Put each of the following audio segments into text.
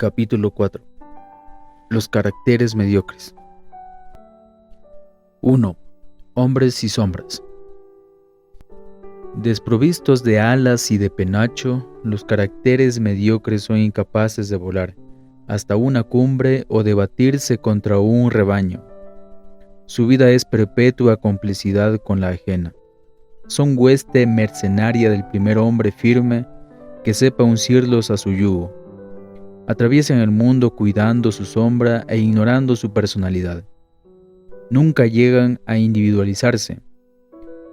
Capítulo 4. Los caracteres mediocres. 1. Hombres y sombras. Desprovistos de alas y de penacho, los caracteres mediocres son incapaces de volar hasta una cumbre o de batirse contra un rebaño. Su vida es perpetua complicidad con la ajena. Son hueste mercenaria del primer hombre firme que sepa uncirlos a su yugo. Atraviesan el mundo cuidando su sombra e ignorando su personalidad. Nunca llegan a individualizarse.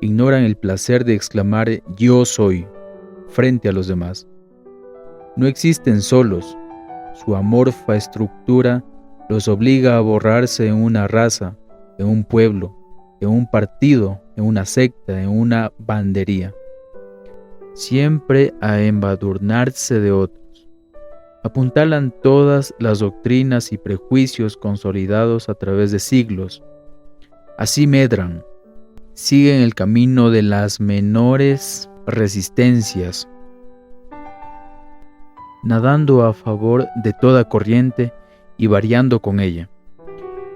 Ignoran el placer de exclamar «yo soy» frente a los demás. No existen solos. Su amorfa estructura los obliga a borrarse en una raza, en un pueblo, en un partido, en una secta, en una bandería. Siempre a embadurnarse de otros. Apuntalan todas las doctrinas y prejuicios consolidados a través de siglos. Así medran. Siguen el camino de las menores resistencias, nadando a favor de toda corriente y variando con ella.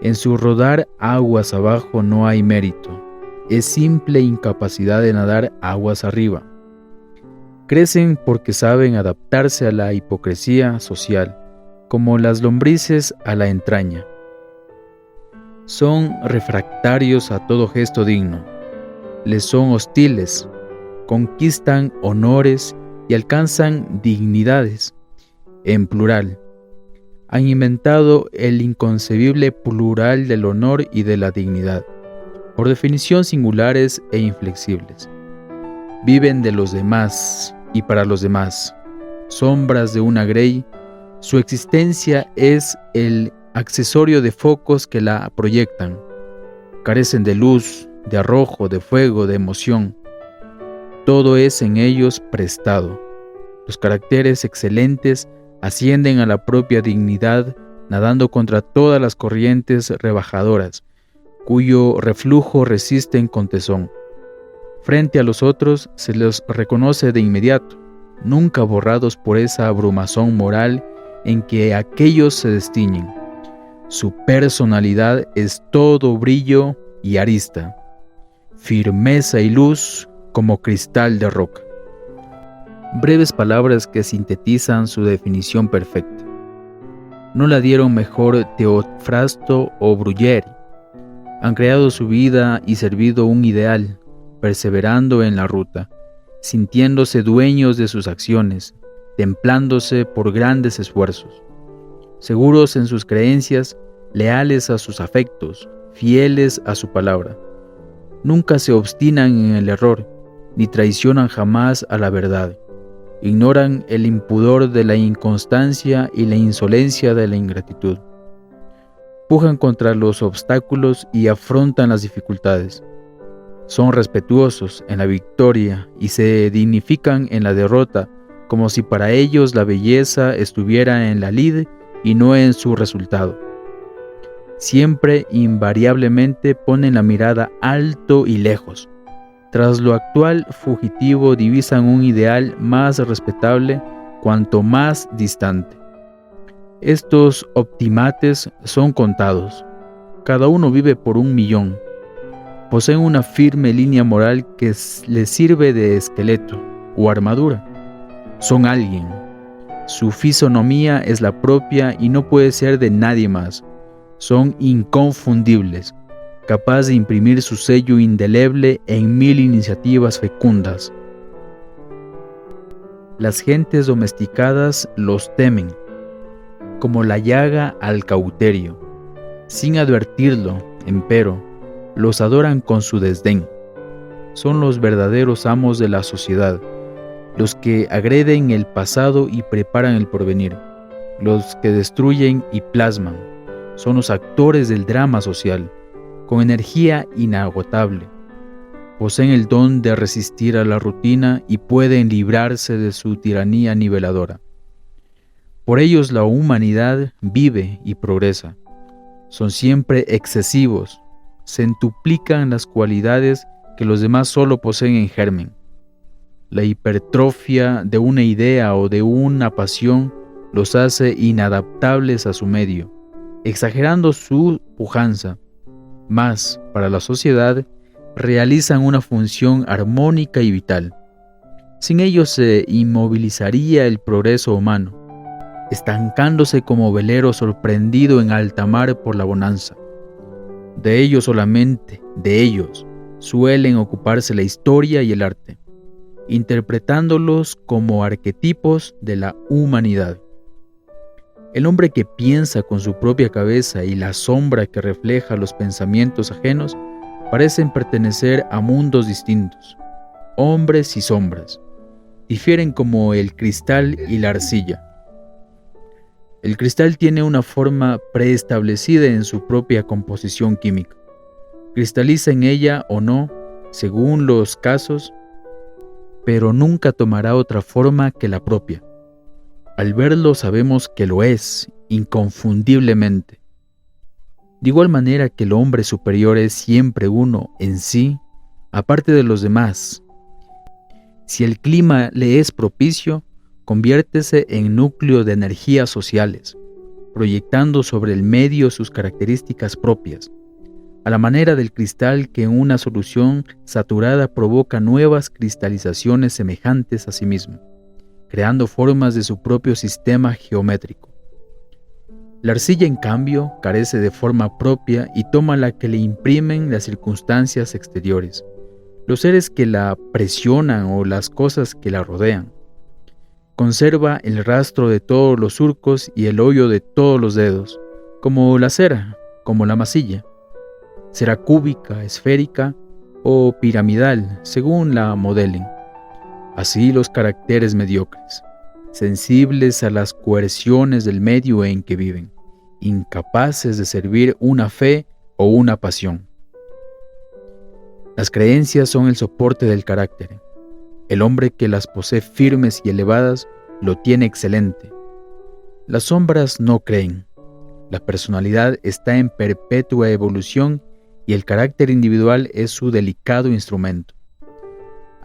En su rodar aguas abajo no hay mérito, es simple incapacidad de nadar aguas arriba. Crecen porque saben adaptarse a la hipocresía social, como las lombrices a la entraña. Son refractarios a todo gesto digno. Les son hostiles, conquistan honores y alcanzan dignidades, en plural. Han inventado el inconcebible plural del honor y de la dignidad, por definición singulares e inflexibles. Viven de los demás y para los demás, sombras de una grey. Su existencia es el accesorio de focos que la proyectan. Carecen de luz, de arrojo, de fuego, de emoción. Todo es en ellos prestado. Los caracteres excelentes ascienden a la propia dignidad, nadando contra todas las corrientes rebajadoras, cuyo reflujo resisten con tesón. Frente a los otros se los reconoce de inmediato, nunca borrados por esa abrumazón moral en que aquellos se destiñen. Su personalidad es todo brillo y arista, firmeza y luz como cristal de roca. Breves palabras que sintetizan su definición perfecta. No la dieron mejor Teofrasto o Bruguieri. Han creado su vida y servido un ideal, perseverando en la ruta, sintiéndose dueños de sus acciones, templándose por grandes esfuerzos, seguros en sus creencias, leales a sus afectos, fieles a su palabra. Nunca se obstinan en el error, ni traicionan jamás a la verdad. Ignoran el impudor de la inconstancia y la insolencia de la ingratitud. Pujan contra los obstáculos y afrontan las dificultades. Son respetuosos en la victoria y se dignifican en la derrota, como si para ellos la belleza estuviera en la lid y no en su resultado. Siempre, invariablemente, ponen la mirada alto y lejos. Tras lo actual fugitivo divisan un ideal más respetable cuanto más distante. Estos optimates son contados. Cada uno vive por 1.000.000. Poseen una firme línea moral que les sirve de esqueleto o armadura. Son alguien. Su fisonomía es la propia y no puede ser de nadie más. Son inconfundibles, capaz de imprimir su sello indeleble en 1000 iniciativas fecundas. Las gentes domesticadas los temen, como la llaga al cauterio. Sin advertirlo, empero, los adoran con su desdén. Son los verdaderos amos de la sociedad, los que agreden el pasado y preparan el porvenir, los que destruyen y plasman. Son los actores del drama social, con energía inagotable. Poseen el don de resistir a la rutina y pueden librarse de su tiranía niveladora. Por ellos la humanidad vive y progresa. Son siempre excesivos, centuplican las cualidades que los demás solo poseen en germen. La hipertrofia de una idea o de una pasión los hace inadaptables a su medio, exagerando su pujanza, mas, para la sociedad, realizan una función armónica y vital. Sin ellos se inmovilizaría el progreso humano, estancándose como velero sorprendido en alta mar por la bonanza. De ellos solamente, de ellos, suelen ocuparse la historia y el arte, interpretándolos como arquetipos de la humanidad. El hombre que piensa con su propia cabeza y la sombra que refleja los pensamientos ajenos parecen pertenecer a mundos distintos. Hombres y sombras difieren como el cristal y la arcilla. El cristal tiene una forma preestablecida en su propia composición química. Cristaliza en ella o no, según los casos, pero nunca tomará otra forma que la propia. Al verlo sabemos que lo es, inconfundiblemente. De igual manera que el hombre superior es siempre uno en sí, aparte de los demás. Si el clima le es propicio, conviértese en núcleo de energías sociales, proyectando sobre el medio sus características propias, a la manera del cristal que en una solución saturada provoca nuevas cristalizaciones semejantes a sí mismo, creando formas de su propio sistema geométrico. La arcilla, en cambio, carece de forma propia y toma la que le imprimen las circunstancias exteriores, los seres que la presionan o las cosas que la rodean. Conserva el rastro de todos los surcos y el hoyo de todos los dedos, como la cera, como la masilla. Será cúbica, esférica o piramidal, según la modelen. Así los caracteres mediocres, sensibles a las coerciones del medio en que viven, incapaces de servir una fe o una pasión. Las creencias son el soporte del carácter. El hombre que las posee firmes y elevadas lo tiene excelente. Las sombras no creen. La personalidad está en perpetua evolución y el carácter individual es su delicado instrumento.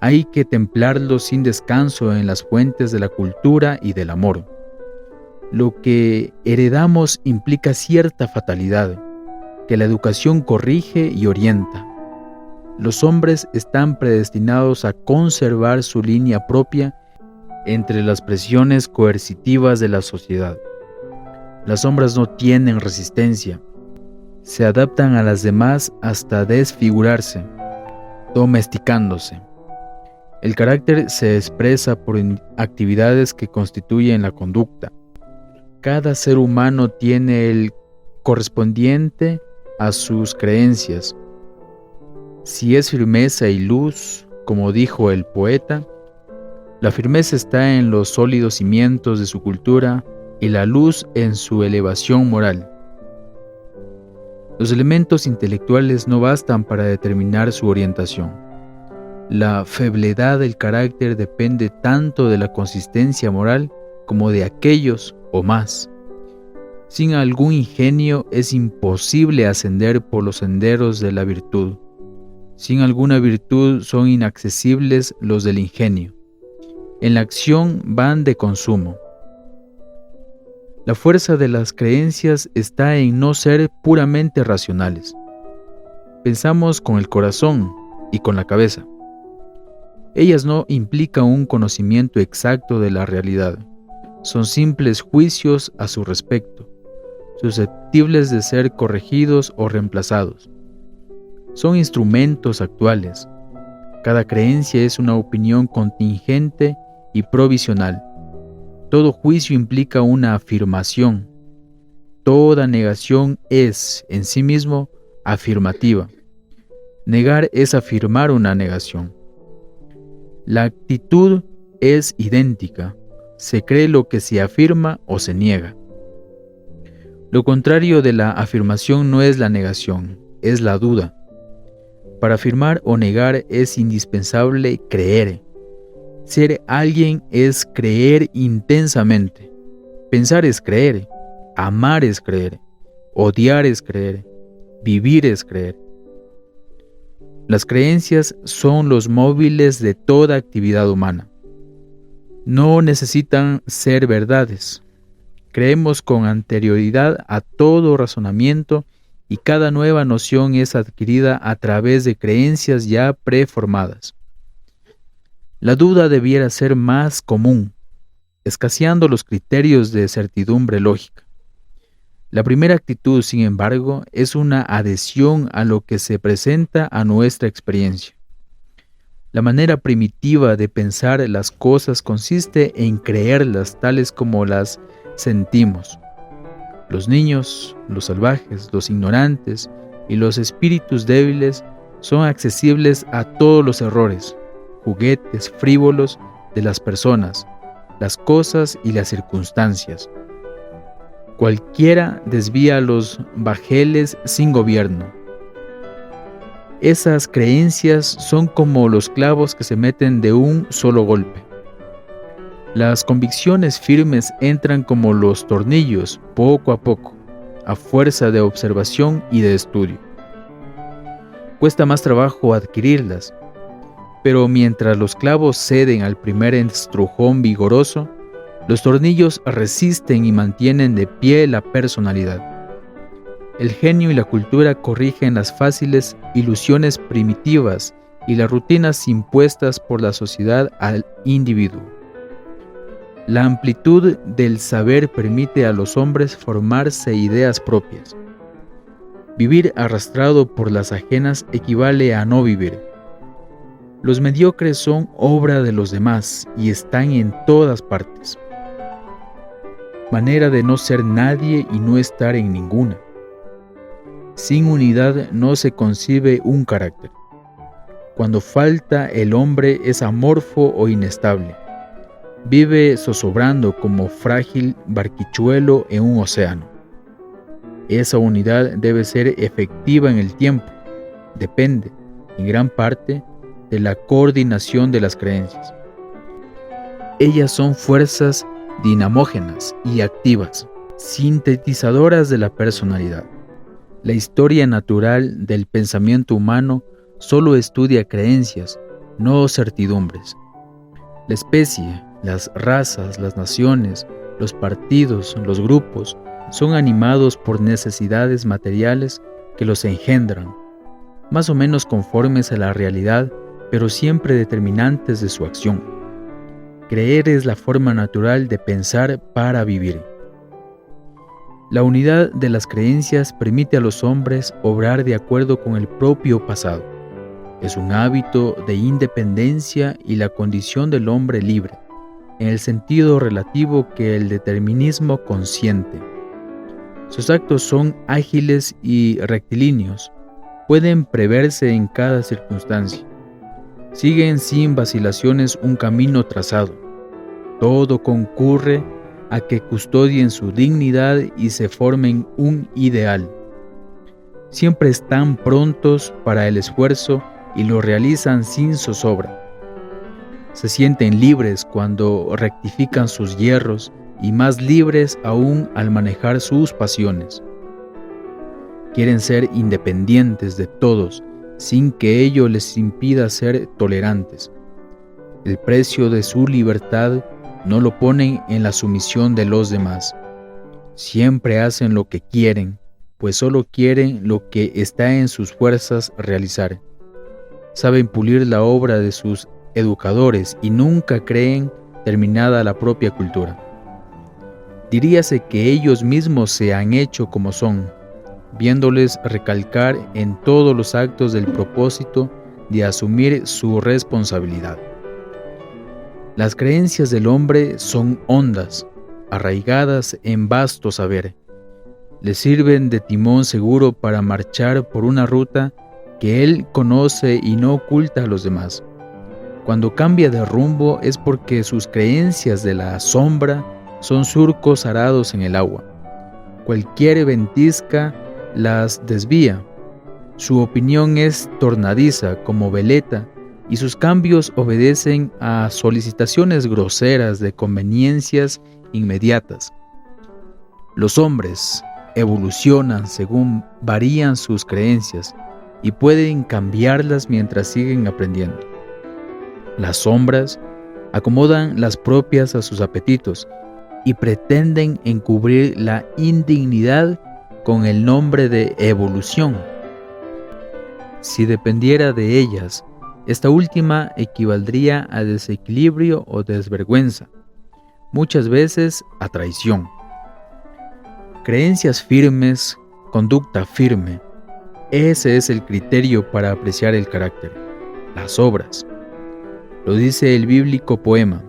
Hay que templarlo sin descanso en las fuentes de la cultura y del amor. Lo que heredamos implica cierta fatalidad, que la educación corrige y orienta. Los hombres están predestinados a conservar su línea propia entre las presiones coercitivas de la sociedad. Las sombras no tienen resistencia, se adaptan a las demás hasta desfigurarse, domesticándose. El carácter se expresa por actividades que constituyen la conducta. Cada ser humano tiene el correspondiente a sus creencias. Si es firmeza y luz, como dijo el poeta, la firmeza está en los sólidos cimientos de su cultura y la luz en su elevación moral. Los elementos intelectuales no bastan para determinar su orientación. La febledad del carácter depende tanto de la consistencia moral como de aquellos o más. Sin algún ingenio es imposible ascender por los senderos de la virtud. Sin alguna virtud son inaccesibles los del ingenio. En la acción van de consumo. La fuerza de las creencias está en no ser puramente racionales. Pensamos con el corazón y con la cabeza. Ellas no implican un conocimiento exacto de la realidad. Son simples juicios a su respecto, susceptibles de ser corregidos o reemplazados. Son instrumentos actuales. Cada creencia es una opinión contingente y provisional. Todo juicio implica una afirmación. Toda negación es, en sí mismo, afirmativa. Negar es afirmar una negación. La actitud es idéntica. Se cree lo que se afirma o se niega. Lo contrario de la afirmación no es la negación, es la duda. Para afirmar o negar es indispensable creer. Ser alguien es creer intensamente. Pensar es creer. Amar es creer. Odiar es creer. Vivir es creer. Las creencias son los móviles de toda actividad humana. No necesitan ser verdades. Creemos con anterioridad a todo razonamiento y cada nueva noción es adquirida a través de creencias ya preformadas. La duda debiera ser más común, escaseando los criterios de certidumbre lógica. La primera actitud, sin embargo, es una adhesión a lo que se presenta a nuestra experiencia. La manera primitiva de pensar las cosas consiste en creerlas tales como las sentimos. Los niños, los salvajes, los ignorantes y los espíritus débiles son accesibles a todos los errores, juguetes frívolos de las personas, las cosas y las circunstancias. Cualquiera desvía los bajeles sin gobierno. Esas creencias son como los clavos que se meten de un solo golpe. Las convicciones firmes entran como los tornillos, poco a poco, a fuerza de observación y de estudio. Cuesta más trabajo adquirirlas, pero mientras los clavos ceden al primer estrujón vigoroso, los tornillos resisten y mantienen de pie la personalidad. El genio y la cultura corrigen las fáciles ilusiones primitivas y las rutinas impuestas por la sociedad al individuo. La amplitud del saber permite a los hombres formarse ideas propias. Vivir arrastrado por las ajenas equivale a no vivir. Los mediocres son obra de los demás y están en todas partes. Manera de no ser nadie y no estar en ninguna. Sin unidad no se concibe un carácter. Cuando falta, el hombre es amorfo o inestable. Vive zozobrando como frágil barquichuelo en un océano. Esa unidad debe ser efectiva en el tiempo. Depende, en gran parte, de la coordinación de las creencias. Ellas son fuerzas dinamógenas y activas, sintetizadoras de la personalidad. La historia natural del pensamiento humano solo estudia creencias, no certidumbres. La especie, las razas, las naciones, los partidos, los grupos, son animados por necesidades materiales que los engendran, más o menos conformes a la realidad, pero siempre determinantes de su acción. Creer es la forma natural de pensar para vivir. La unidad de las creencias permite a los hombres obrar de acuerdo con el propio pasado. Es un hábito de independencia y la condición del hombre libre, en el sentido relativo que el determinismo consiente. Sus actos son ágiles y rectilíneos, pueden preverse en cada circunstancia. Siguen sin vacilaciones un camino trazado. Todo concurre a que custodien su dignidad y se formen un ideal. Siempre están prontos para el esfuerzo y lo realizan sin zozobra. Se sienten libres cuando rectifican sus yerros y más libres aún al manejar sus pasiones. Quieren ser independientes de todos sin que ello les impida ser tolerantes. El precio de su libertad no lo ponen en la sumisión de los demás. Siempre hacen lo que quieren, pues solo quieren lo que está en sus fuerzas realizar. Saben pulir la obra de sus educadores y nunca creen terminada la propia cultura. Diríase que ellos mismos se han hecho como son, viéndoles recalcar en todos los actos del propósito de asumir su responsabilidad. Las creencias del hombre son hondas, arraigadas en vasto saber. Le sirven de timón seguro para marchar por una ruta que él conoce y no oculta a los demás. Cuando cambia de rumbo es porque sus creencias de la sombra son surcos arados en el agua. Cualquier ventisca las desvía. Su opinión es tornadiza como veleta y sus cambios obedecen a solicitaciones groseras de conveniencias inmediatas. Los hombres evolucionan según varían sus creencias y pueden cambiarlas mientras siguen aprendiendo. Las sombras acomodan las propias a sus apetitos y pretenden encubrir la indignidad con el nombre de evolución. Si dependiera de ellas, esta última equivaldría a desequilibrio o desvergüenza, muchas veces a traición. Creencias firmes, conducta firme, ese es el criterio para apreciar el carácter, las obras. Lo dice el bíblico poema: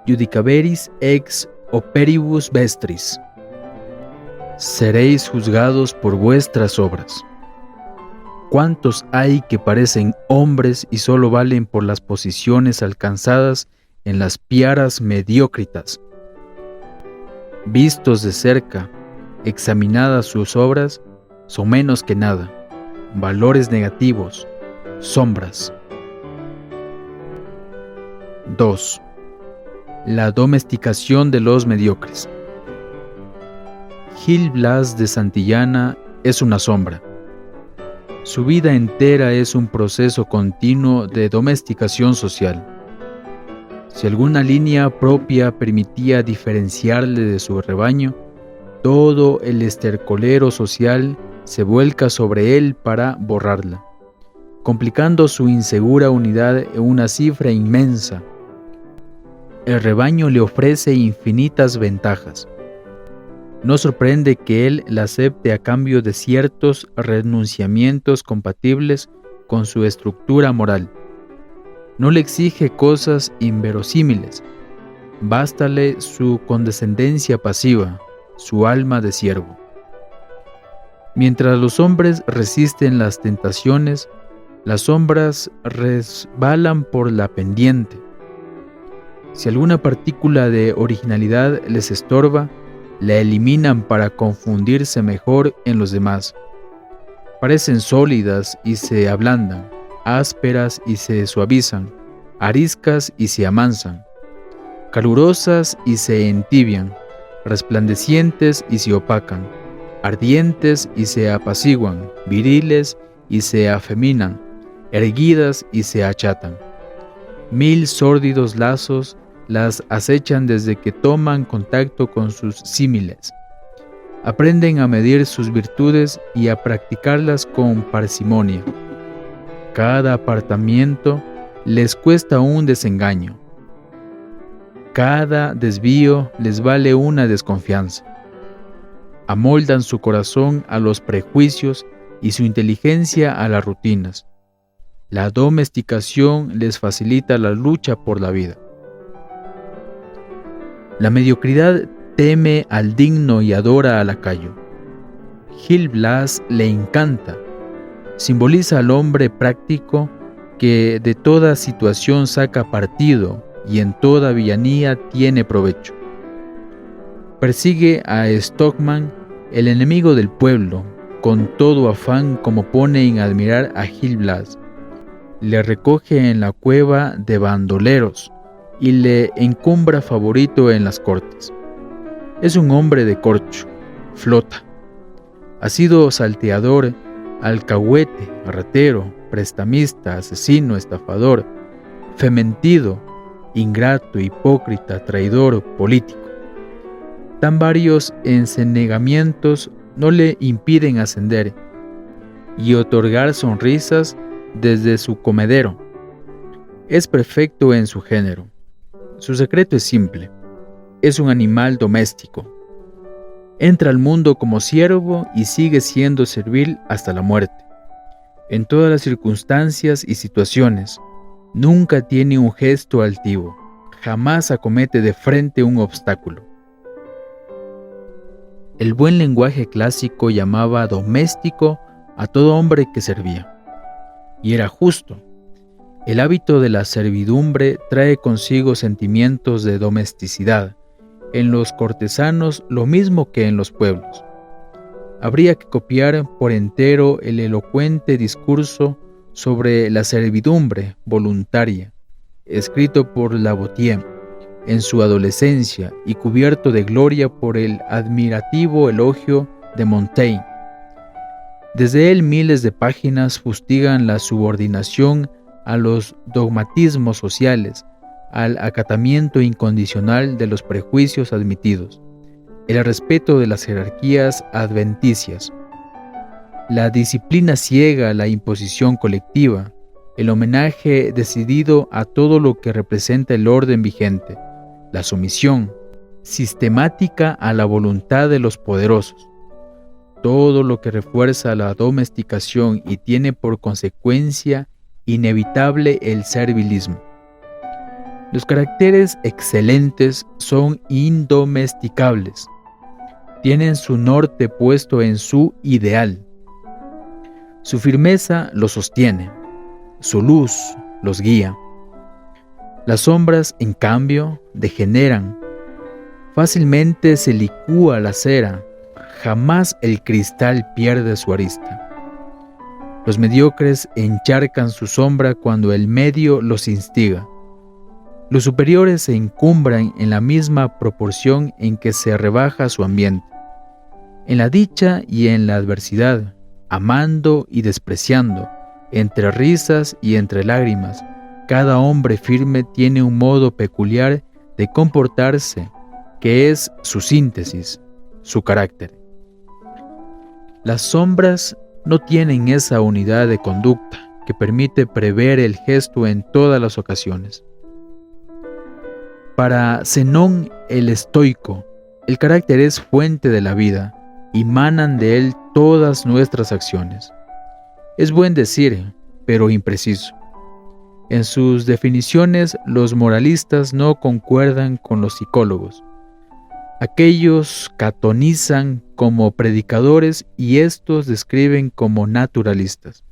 Judicaveris ex operibus vestris. Seréis juzgados por vuestras obras. ¿Cuántos hay que parecen hombres y solo valen por las posiciones alcanzadas en las piaras mediocritas? Vistos de cerca, examinadas sus obras, son menos que nada, valores negativos, sombras. 2. La domesticación de los mediocres. Gil Blas de Santillana es una sombra. Su vida entera es un proceso continuo de domesticación social. Si alguna línea propia permitía diferenciarle de su rebaño, todo el estercolero social se vuelca sobre él para borrarla, complicando su insegura unidad en una cifra inmensa. El rebaño le ofrece infinitas ventajas. No sorprende que él la acepte a cambio de ciertos renunciamientos compatibles con su estructura moral. No le exige cosas inverosímiles. Bástale su condescendencia pasiva, su alma de siervo. Mientras los hombres resisten las tentaciones, las sombras resbalan por la pendiente. Si alguna partícula de originalidad les estorba, la eliminan para confundirse mejor en los demás. Parecen sólidas y se ablandan, ásperas y se suavizan, ariscas y se amansan, calurosas y se entibian, resplandecientes y se opacan, ardientes y se apaciguan, viriles y se afeminan, erguidas y se achatan. 1000 sórdidos lazos las acechan desde que toman contacto con sus símiles. Aprenden a medir sus virtudes y a practicarlas con parsimonia. Cada apartamiento les cuesta un desengaño. Cada desvío les vale una desconfianza. Amoldan su corazón a los prejuicios y su inteligencia a las rutinas. La domesticación les facilita la lucha por la vida. La mediocridad teme al digno y adora al lacayo. Gil Blas le encanta. Simboliza al hombre práctico que de toda situación saca partido y en toda villanía tiene provecho. Persigue a Stockman, el enemigo del pueblo, con todo afán como pone en admirar a Gil Blas. Le recoge en la cueva de bandoleros y le encumbra favorito en las cortes. Es un hombre de corcho, flota. Ha sido salteador, alcahuete, ratero, prestamista, asesino, estafador, fementido, ingrato, hipócrita, traidor, político. Tan varios encenegamientos no le impiden ascender y otorgar sonrisas desde su comedero. Es perfecto en su género. Su secreto es simple. Es un animal doméstico. Entra al mundo como siervo y sigue siendo servil hasta la muerte. En todas las circunstancias y situaciones, nunca tiene un gesto altivo, jamás acomete de frente un obstáculo. El buen lenguaje clásico llamaba doméstico a todo hombre que servía. Y era justo. El hábito de la servidumbre trae consigo sentimientos de domesticidad, en los cortesanos lo mismo que en los pueblos. Habría que copiar por entero el elocuente discurso sobre la servidumbre voluntaria, escrito por Lavoisier en su adolescencia y cubierto de gloria por el admirativo elogio de Montaigne. Desde él miles de páginas fustigan la subordinación a los dogmatismos sociales, al acatamiento incondicional de los prejuicios admitidos, el respeto de las jerarquías adventicias, la disciplina ciega a la imposición colectiva, el homenaje decidido a todo lo que representa el orden vigente, la sumisión sistemática a la voluntad de los poderosos, todo lo que refuerza la domesticación y tiene por consecuencia inevitable el servilismo. Los caracteres excelentes son indomesticables, tienen su norte puesto en su ideal. Su firmeza los sostiene, su luz los guía. Las sombras, en cambio, degeneran. Fácilmente se licúa la cera, jamás el cristal pierde su arista. Los mediocres encharcan su sombra cuando el medio los instiga. Los superiores se encumbran en la misma proporción en que se rebaja su ambiente. En la dicha y en la adversidad, amando y despreciando, entre risas y entre lágrimas, cada hombre firme tiene un modo peculiar de comportarse, que es su síntesis, su carácter. Las sombras no tienen esa unidad de conducta que permite prever el gesto en todas las ocasiones. Para Zenón el estoico, el carácter es fuente de la vida, emanan de él todas nuestras acciones. Es buen decir, pero impreciso. En sus definiciones, los moralistas no concuerdan con los psicólogos. Aquellos catonizan como predicadores y estos describen como naturalistas.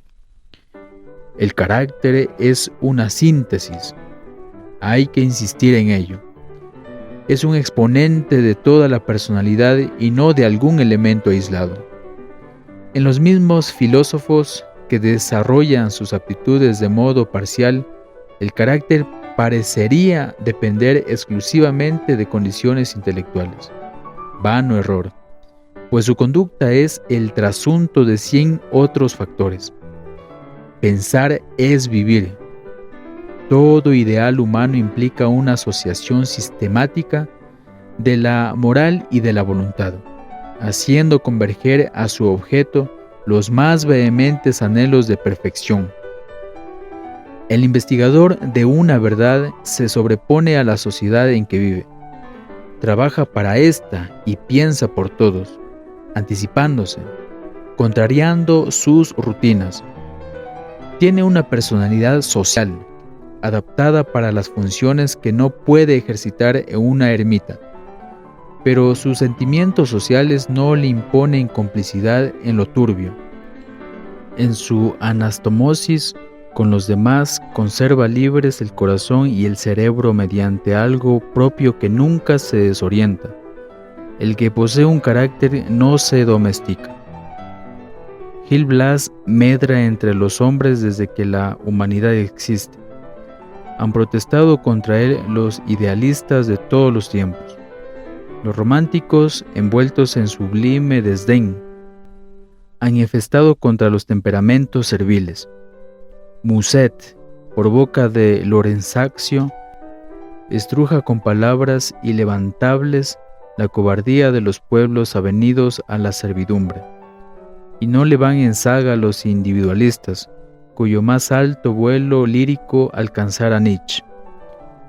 El carácter es una síntesis. Hay que insistir en ello. Es un exponente de toda la personalidad y no de algún elemento aislado. En los mismos filósofos que desarrollan sus aptitudes de modo parcial, el carácter parecería depender exclusivamente de condiciones intelectuales. Vano error, pues su conducta es el trasunto de 100 otros factores. Pensar es vivir. Todo ideal humano implica una asociación sistemática de la moral y de la voluntad, haciendo converger a su objeto los más vehementes anhelos de perfección. El investigador de una verdad se sobrepone a la sociedad en que vive, trabaja para ésta y piensa por todos, anticipándose, contrariando sus rutinas. Tiene una personalidad social, adaptada para las funciones que no puede ejercitar en una ermita, pero sus sentimientos sociales no le imponen complicidad en lo turbio. En su anastomosis con los demás conserva libres el corazón y el cerebro mediante algo propio que nunca se desorienta. El que posee un carácter no se domestica. Gil Blas medra entre los hombres desde que la humanidad existe. Han protestado contra él los idealistas de todos los tiempos, los románticos envueltos en sublime desdén. Han infestado contra los temperamentos serviles. Musset, por boca de Lorenzaccio, estruja con palabras ilevantables la cobardía de los pueblos avenidos a la servidumbre. Y no le van en zaga los individualistas, cuyo más alto vuelo lírico alcanzara Nietzsche.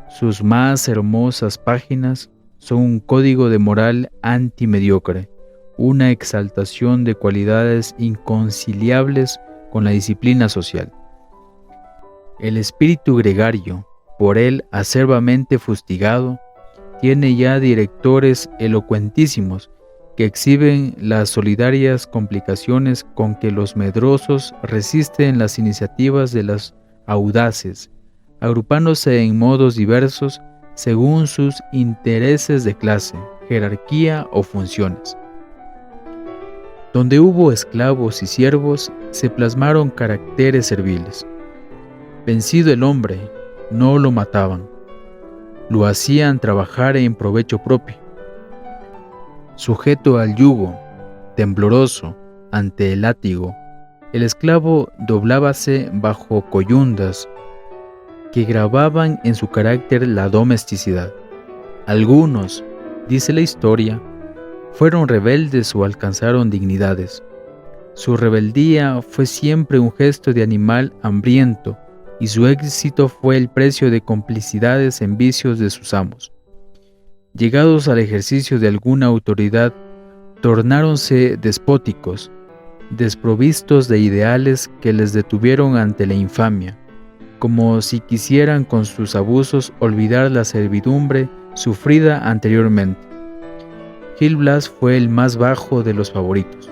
Sus más hermosas páginas son un código de moral antimediocre, una exaltación de cualidades inconciliables con la disciplina social. El espíritu gregario, por él acerbamente fustigado, tiene ya directores elocuentísimos que exhiben las solidarias complicaciones con que los medrosos resisten las iniciativas de los audaces, agrupándose en modos diversos según sus intereses de clase, jerarquía o funciones. Donde hubo esclavos y siervos, se plasmaron caracteres serviles. Vencido el hombre, no lo mataban, lo hacían trabajar en provecho propio. Sujeto al yugo, tembloroso ante el látigo, el esclavo doblábase bajo coyundas, que grababan en su carácter la domesticidad. Algunos, dice la historia, fueron rebeldes o alcanzaron dignidades. Su rebeldía fue siempre un gesto de animal hambriento y su éxito fue el precio de complicidades en vicios de sus amos. Llegados al ejercicio de alguna autoridad, tornáronse despóticos, desprovistos de ideales que les detuvieron ante la infamia, como si quisieran con sus abusos olvidar la servidumbre sufrida anteriormente. Gil Blas fue el más bajo de los favoritos.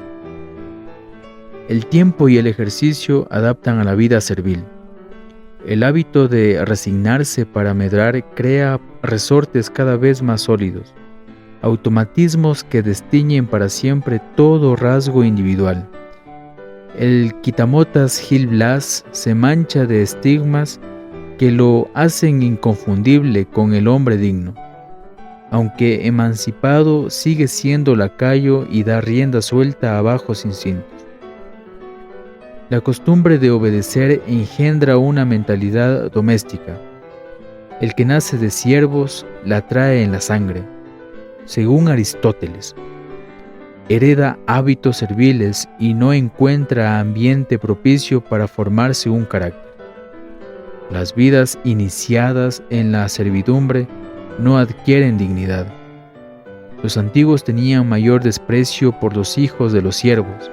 El tiempo y el ejercicio adaptan a la vida servil. El hábito de resignarse para medrar crea resortes cada vez más sólidos, automatismos que destiñen para siempre todo rasgo individual. El quitamotas Gil Blas se mancha de estigmas que lo hacen inconfundible con el hombre digno. Aunque emancipado, sigue siendo lacayo y da rienda suelta a bajos instintos. La costumbre de obedecer engendra una mentalidad doméstica. El que nace de siervos la trae en la sangre, según Aristóteles. Hereda hábitos serviles y no encuentra ambiente propicio para formarse un carácter. Las vidas iniciadas en la servidumbre no adquieren dignidad. Los antiguos tenían mayor desprecio por los hijos de los siervos,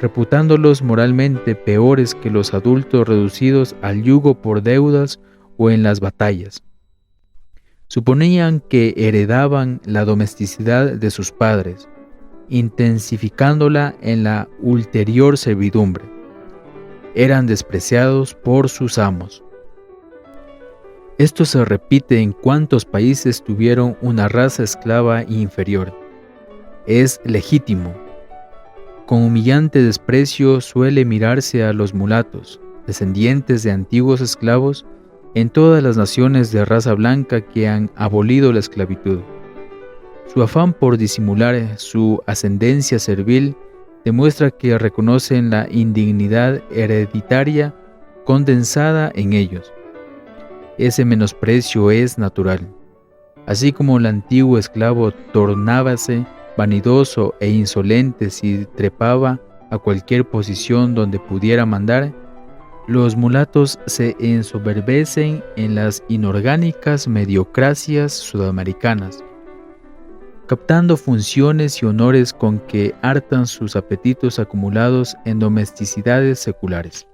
reputándolos moralmente peores que los adultos reducidos al yugo por deudas o en las batallas. Suponían que heredaban la domesticidad de sus padres, intensificándola en la ulterior servidumbre. Eran despreciados por sus amos. Esto se repite en cuantos países tuvieron una raza esclava inferior. Es legítimo. Con humillante desprecio suele mirarse a los mulatos, descendientes de antiguos esclavos, en todas las naciones de raza blanca que han abolido la esclavitud. Su afán por disimular su ascendencia servil demuestra que reconocen la indignidad hereditaria condensada en ellos. Ese menosprecio es natural. Así como el antiguo esclavo tornábase vanidoso e insolente si trepaba a cualquier posición donde pudiera mandar, los mulatos se ensoberbecen en las inorgánicas mediocracias sudamericanas, captando funciones y honores con que hartan sus apetitos acumulados en domesticidades seculares.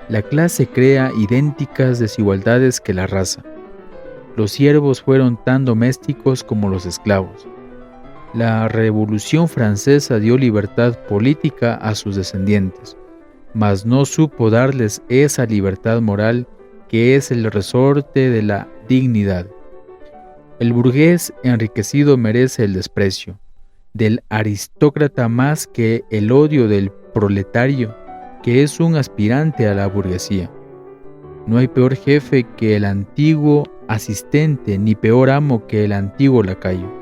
La clase crea idénticas desigualdades que la raza. Los siervos fueron tan domésticos como los esclavos. La Revolución Francesa dio libertad política a sus descendientes, mas no supo darles esa libertad moral que es el resorte de la dignidad. El burgués enriquecido merece el desprecio del aristócrata más que el odio del proletario, que es un aspirante a la burguesía. No hay peor jefe que el antiguo asistente, ni peor amo que el antiguo lacayo.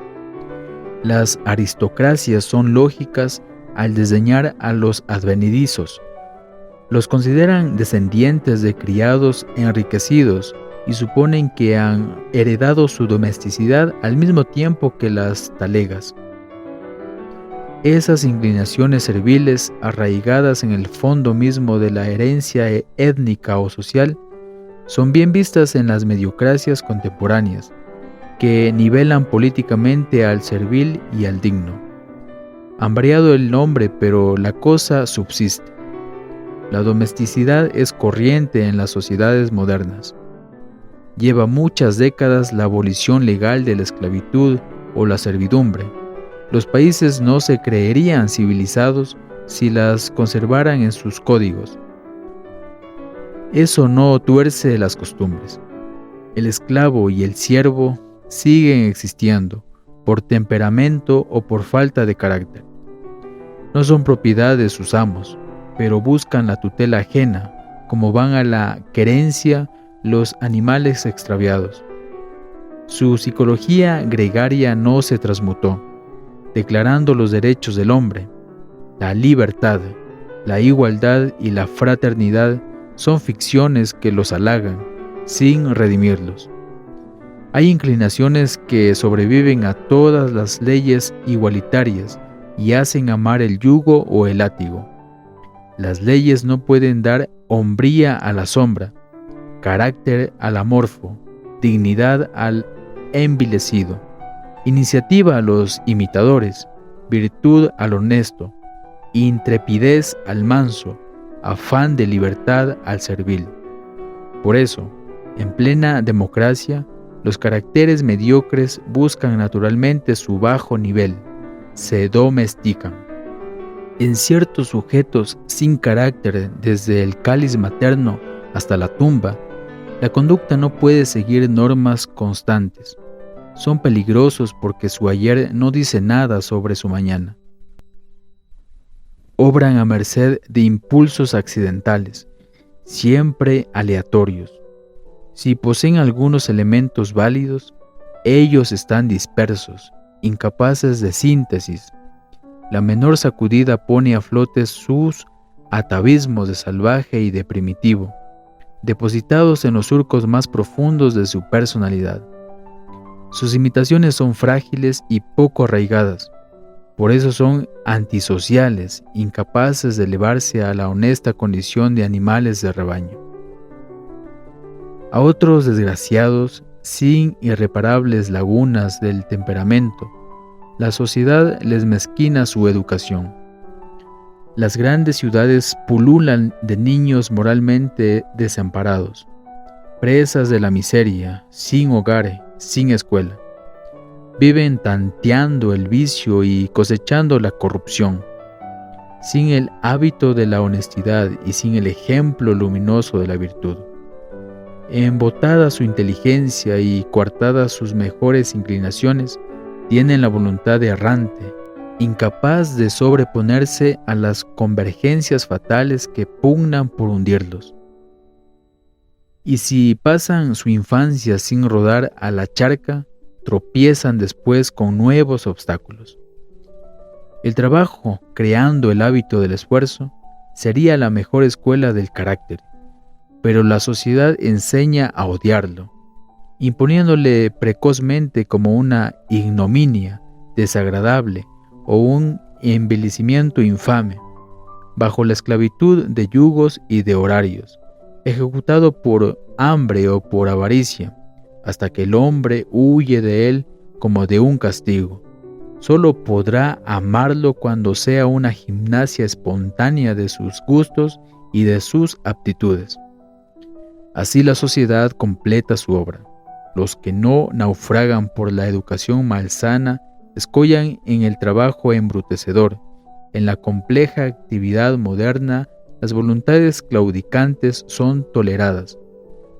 Las aristocracias son lógicas al desdeñar a los advenedizos. Los consideran descendientes de criados enriquecidos y suponen que han heredado su domesticidad al mismo tiempo que las talegas. Esas inclinaciones serviles, arraigadas en el fondo mismo de la herencia étnica o social, son bien vistas en las mediocracias contemporáneas, que nivelan políticamente al servil y al digno. Han variado el nombre, pero la cosa subsiste. La domesticidad es corriente en las sociedades modernas. Lleva muchas décadas la abolición legal de la esclavitud o la servidumbre. Los países no se creerían civilizados si las conservaran en sus códigos. Eso no tuerce las costumbres. El esclavo y el siervo siguen existiendo, por temperamento o por falta de carácter. No son propiedad de sus amos, pero buscan la tutela ajena, como van a la querencia los animales extraviados. Su psicología gregaria no se transmutó, declarando los derechos del hombre, la libertad, la igualdad y la fraternidad son ficciones que los halagan, sin redimirlos. Hay inclinaciones que sobreviven a todas las leyes igualitarias y hacen amar el yugo o el látigo. Las leyes no pueden dar hombría a la sombra, carácter al amorfo, dignidad al envilecido, iniciativa a los imitadores, virtud al honesto, intrepidez al manso, afán de libertad al servil. Por eso, en plena democracia, los caracteres mediocres buscan naturalmente su bajo nivel, se domestican. En ciertos sujetos sin carácter, desde el cáliz materno hasta la tumba, la conducta no puede seguir normas constantes. Son peligrosos porque su ayer no dice nada sobre su mañana. Obran a merced de impulsos accidentales, siempre aleatorios. Si poseen algunos elementos válidos, ellos están dispersos, incapaces de síntesis. La menor sacudida pone a flote sus atavismos de salvaje y de primitivo, depositados en los surcos más profundos de su personalidad. Sus imitaciones son frágiles y poco arraigadas, por eso son antisociales, incapaces de elevarse a la honesta condición de animales de rebaño. A otros desgraciados, sin irreparables lagunas del temperamento, la sociedad les mezquina su educación. Las grandes ciudades pululan de niños moralmente desamparados, presas de la miseria, sin hogar, sin escuela. Viven tanteando el vicio y cosechando la corrupción, sin el hábito de la honestidad y sin el ejemplo luminoso de la virtud. Embotada su inteligencia y coartadas sus mejores inclinaciones, tienen la voluntad errante, incapaz de sobreponerse a las convergencias fatales que pugnan por hundirlos. Y si pasan su infancia sin rodar a la charca, tropiezan después con nuevos obstáculos. El trabajo, creando el hábito del esfuerzo, sería la mejor escuela del carácter, pero la sociedad enseña a odiarlo, imponiéndole precozmente como una ignominia desagradable o un envilecimiento infame, bajo la esclavitud de yugos y de horarios, ejecutado por hambre o por avaricia, hasta que el hombre huye de él como de un castigo. Solo podrá amarlo cuando sea una gimnasia espontánea de sus gustos y de sus aptitudes. Así la sociedad completa su obra. Los que no naufragan por la educación malsana escollan en el trabajo embrutecedor. En la compleja actividad moderna, las voluntades claudicantes son toleradas.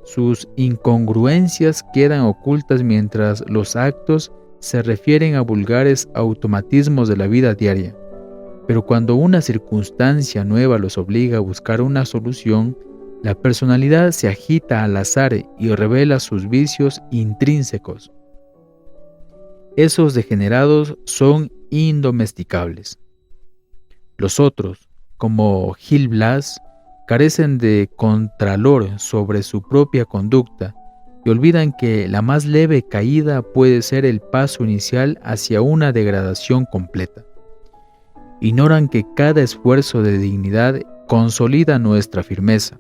Sus incongruencias quedan ocultas mientras los actos se refieren a vulgares automatismos de la vida diaria. Pero cuando una circunstancia nueva los obliga a buscar una solución, la personalidad se agita al azar y revela sus vicios intrínsecos. Esos degenerados son indomesticables. Los otros, como Gil Blas, carecen de contralor sobre su propia conducta y olvidan que la más leve caída puede ser el paso inicial hacia una degradación completa. Ignoran que cada esfuerzo de dignidad consolida nuestra firmeza.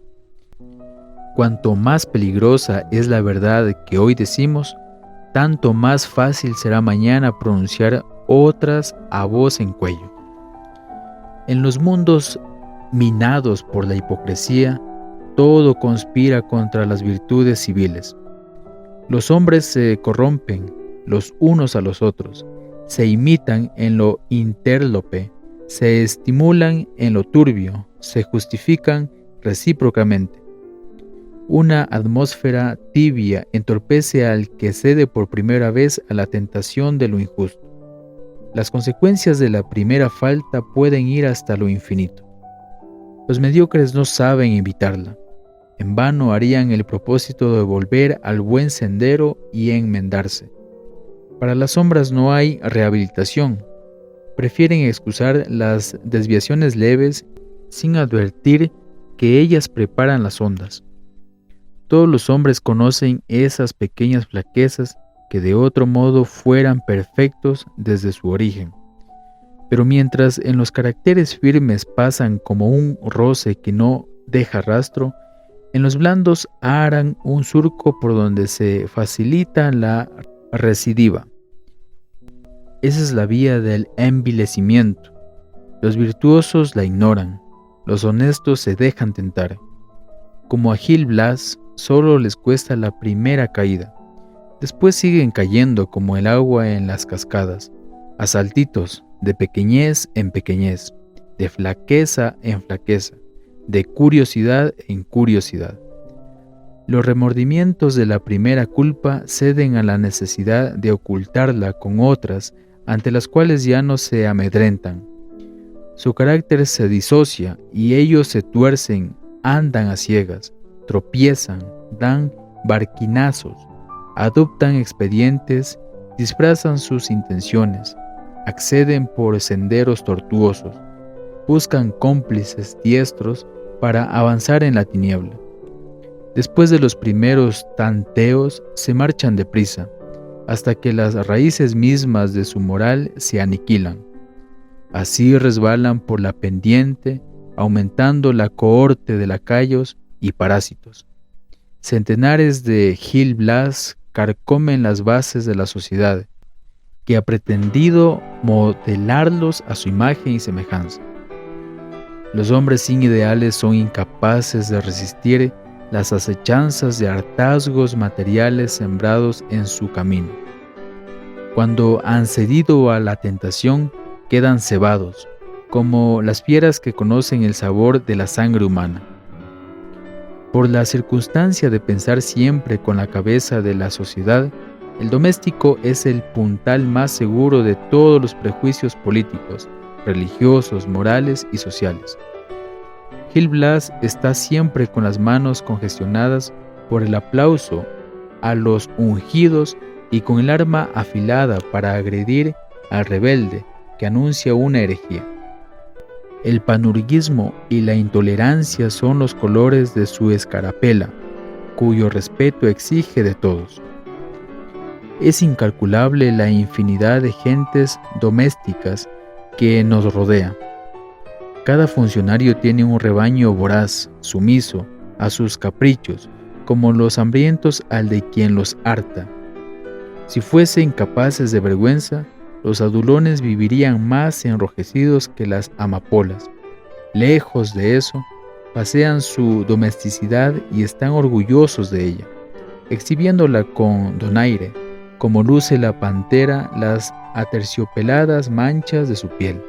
Cuanto más peligrosa es la verdad que hoy decimos, tanto más fácil será mañana pronunciar otras a voz en cuello. En los mundos minados por la hipocresía, todo conspira contra las virtudes civiles. Los hombres se corrompen los unos a los otros, se imitan en lo interlope, se estimulan en lo turbio, se justifican recíprocamente. Una atmósfera tibia entorpece al que cede por primera vez a la tentación de lo injusto. Las consecuencias de la primera falta pueden ir hasta lo infinito. Los mediocres no saben evitarla. En vano harían el propósito de volver al buen sendero y enmendarse. Para las sombras no hay rehabilitación. Prefieren excusar las desviaciones leves sin advertir que ellas preparan las ondas. Todos los hombres conocen esas pequeñas flaquezas que de otro modo fueran perfectos desde su origen. Pero mientras en los caracteres firmes pasan como un roce que no deja rastro, en los blandos aran un surco por donde se facilita la recidiva. Esa es la vía del envilecimiento. Los virtuosos la ignoran, los honestos se dejan tentar. Como a Gil Blas, solo les cuesta la primera caída. Después siguen cayendo como el agua en las cascadas, a saltitos, de pequeñez en pequeñez, de flaqueza en flaqueza, de curiosidad en curiosidad. Los remordimientos de la primera culpa ceden a la necesidad de ocultarla con otras ante las cuales ya no se amedrentan. Su carácter se disocia y ellos se tuercen, andan a ciegas, tropiezan, dan barquinazos, adoptan expedientes, disfrazan sus intenciones, acceden por senderos tortuosos, buscan cómplices diestros para avanzar en la tiniebla. Después de los primeros tanteos se marchan deprisa, hasta que las raíces mismas de su moral se aniquilan. Así resbalan por la pendiente, aumentando la cohorte de lacayos y parásitos. Centenares de Gil Blas carcomen las bases de la sociedad, que ha pretendido modelarlos a su imagen y semejanza. Los hombres sin ideales son incapaces de resistir las acechanzas de hartazgos materiales sembrados en su camino. Cuando han cedido a la tentación, quedan cebados, como las fieras que conocen el sabor de la sangre humana. Por la circunstancia de pensar siempre con la cabeza de la sociedad, el doméstico es el puntal más seguro de todos los prejuicios políticos, religiosos, morales y sociales. Gil Blas está siempre con las manos congestionadas por el aplauso a los ungidos y con el arma afilada para agredir al rebelde que anuncia una herejía. El panurguismo y la intolerancia son los colores de su escarapela, cuyo respeto exige de todos. Es incalculable la infinidad de gentes domésticas que nos rodea. Cada funcionario tiene un rebaño voraz, sumiso a sus caprichos, como los hambrientos al de quien los harta. Si fuesen capaces de vergüenza, los adulones vivirían más enrojecidos que las amapolas. Lejos de eso, pasean su domesticidad y están orgullosos de ella, exhibiéndola con donaire, como luce la pantera las aterciopeladas manchas de su piel.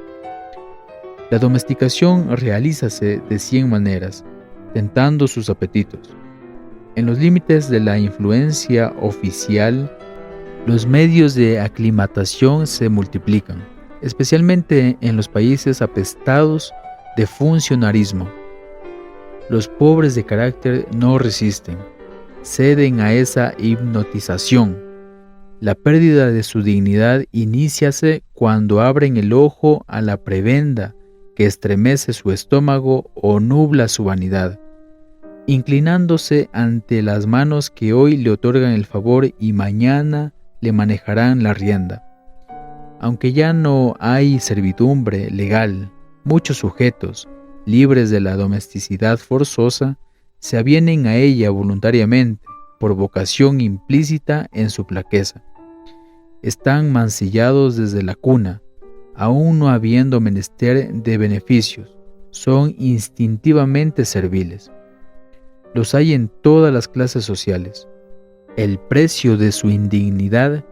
La domesticación realízase de 100 maneras, tentando sus apetitos. En los límites de la influencia oficial, los medios de aclimatación se multiplican, especialmente en los países apestados de funcionarismo. Los pobres de carácter no resisten, ceden a esa hipnotización. La pérdida de su dignidad iníciase cuando abren el ojo a la prebenda que estremece su estómago o nubla su vanidad, inclinándose ante las manos que hoy le otorgan el favor y mañana le manejarán la rienda. Aunque ya no hay servidumbre legal, muchos sujetos, libres de la domesticidad forzosa, se avienen a ella voluntariamente, por vocación implícita en su flaqueza. Están mancillados desde la cuna, aún no habiendo menester de beneficios, son instintivamente serviles. Los hay en todas las clases sociales. El precio de su indignidad